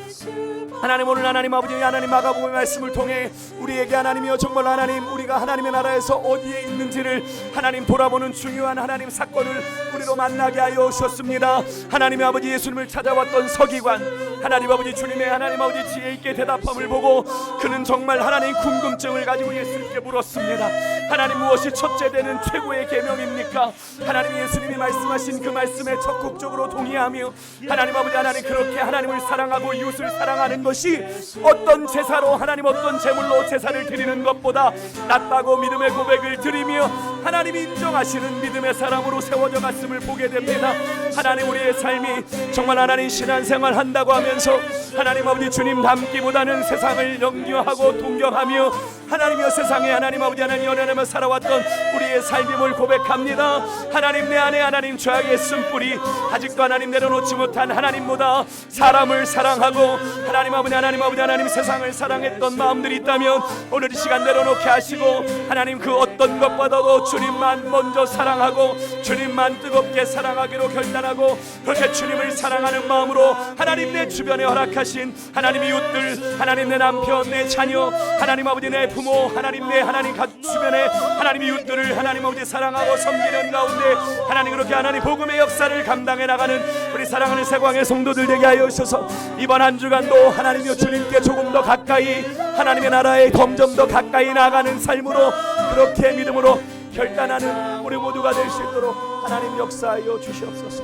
하나님 오늘 하나님 아버지 하나님 마가복음의 말씀을 통해 우리에게 하나님이여 정말 하나님 우리가 하나님의 나라에서 어디에 있는지를 하나님 돌아보는 중요한 하나님 사건을 우리로 만나게 하여 주셨습니다. 하나님의 아버지 예수님을 찾아왔던 서기관 하나님 아버지 주님의 하나님 아버지 지혜 있게 대답함을 보고 그는 정말 하나님 궁금증을 가지고 예수님께 물었습니다. 하나님 무엇이 첫째 되는 최고의 계명입니까? 하나님 예수님이 말씀하신 그 말씀에 적극적으로 동의하며 하나님 아버지 하나님 그렇게 하나님을 사랑하고 이웃을 사랑하는 것이 어떤 제사로 하나님 어떤 제물로 제사를 드리는 것보다 낫다고 믿음의 고백을 드리며 하나님이 인정하시는 믿음의 사람으로 세워져 갔음을 보게 됩니다. 하나님 우리의 삶이 정말 하나님 신앙생활 한다고 하면서 하나님 아버지 주님 닮기보다는 세상을 영유하고 동경하며 하나님이여 세상에 하나님 아버지 하나님 연연하며 살아왔던 우리의 삶임을 고백합니다. 하나님 내 안에 하나님 죄악의 쓴뿌리 아직도 하나님 내려놓지 못한 하나님보다 사람을 사랑하고 하나님 아버지 하나님 세상을 사랑했던 마음들이 있다면 오늘 이 시간 내려놓게 하시고 하나님 그 어떤 것보다도 주님만 먼저 사랑하고 주님만 뜨겁게 사랑하기로 결단하고 그렇게 주님을 사랑하는 마음으로 하나님 내 주변에 허락하신 하나님 이웃들 하나님 내 남편 내 자녀 하나님 아버지 내 부모 하나님 내 하나님 주변에 하나님 이웃들을 하나님 아버지 사랑하고 섬기는 가운데 하나님 그렇게 하나님 복음의 역사를 감당해 나가는 우리 사랑하는 세광의 성도들 되게 하여 주셔서 이번 한 주간도 하나님이여 주님께 조금 더 가까이 하나님의 나라에 점점 더 가까이 나아가는 삶으로 그렇게 믿음으로 결단하는 우리 모두가 될 수 있도록 하나님 역사하여 주시옵소서.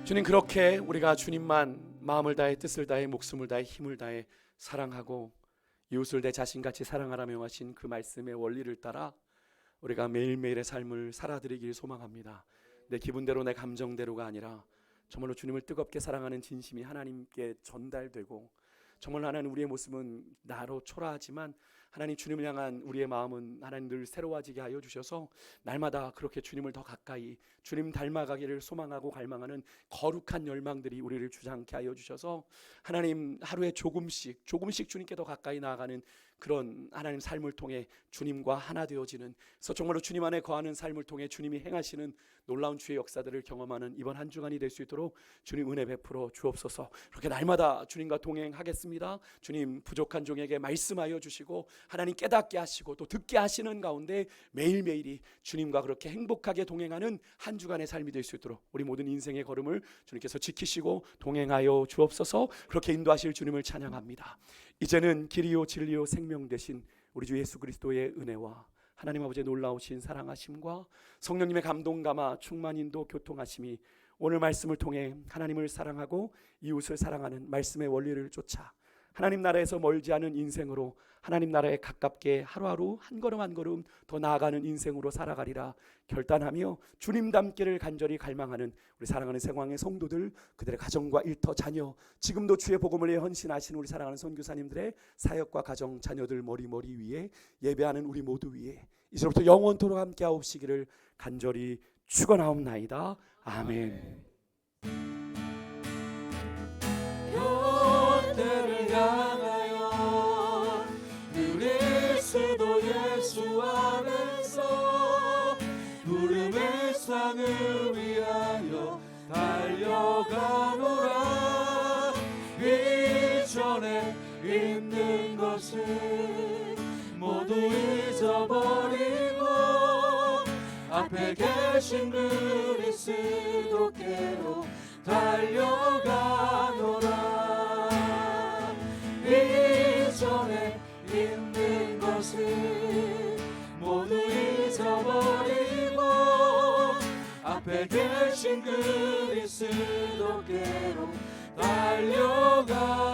주님 그렇게 우리가 주님만 마음을 다해 뜻을 다해 목숨을 다해 힘을 다해 사랑하고 이웃을 내 자신같이 사랑하라 명하신 그 말씀의 원리를 따라 우리가 매일매일의 삶을 살아드리길 소망합니다. 내 기분대로 내 감정대로가 아니라 정말로 주님을 뜨겁게 사랑하는 진심이 하나님께 전달되고 정말 하나님 우리의 모습은 나로 초라하지만 하나님 주님을 향한 우리의 마음은 하나님 늘 새로워지게 하여 주셔서 날마다 그렇게 주님을 더 가까이 주님 닮아가기를 소망하고 갈망하는 거룩한 열망들이 우리를 주장케 하여 주셔서 하나님 하루에 조금씩 주님께 더 가까이 나아가는 그런 하나님 삶을 통해 주님과 하나 되어지는 그래서 정말로 주님 안에 거하는 삶을 통해 주님이 행하시는 놀라운 주의 역사들을 경험하는 이번 한 주간이 될 수 있도록 주님 은혜 베풀어 주옵소서. 그렇게 날마다 주님과 동행하겠습니다. 주님 부족한 종에게 말씀하여 주시고 하나님 깨닫게 하시고 또 듣게 하시는 가운데 매일매일이 주님과 그렇게 행복하게 동행하는 한 주간의 삶이 될 수 있도록 우리 모든 인생의 걸음을 주님께서 지키시고 동행하여 주옵소서. 그렇게 인도하실 주님을 찬양합니다. 이제는 길이요 진리요 생명 되신 우리 주 예수 그리스도의 은혜와 하나님 아버지의 놀라우신 사랑하심과 성령님의 감동 감화 충만 인도 교통하심이 오늘 말씀을 통해 하나님을 사랑하고 이웃을 사랑하는 말씀의 원리를 쫓아 하나님 나라에서 멀지 않은 인생으로 하나님 나라에 가깝게 하루하루 한 걸음 한 걸음 더 나아가는 인생으로 살아가리라 결단하며 주님 닮기를 간절히 갈망하는 우리 사랑하는 세광의 성도들 그들의 가정과 일터 자녀 지금도 주의 복음을 위해 헌신하시는 우리 사랑하는 선교사님들의 사역과 가정 자녀들 머리 위에 예배하는 우리 모두 위에 이제부터 영원토록 함께 하옵시기를 간절히 축원하옵나이다. 아멘. 교대를 향하여 그리스도 예수 안에서 부름의 상을 위하여 달려가노라. 이전에 있는 것을 모두 잊어버리고 앞에 계신 그리스도께로 달려가노라. 이전에 있는 것을 모두 잊어버리고 앞에 계신 그리스도께로 달려가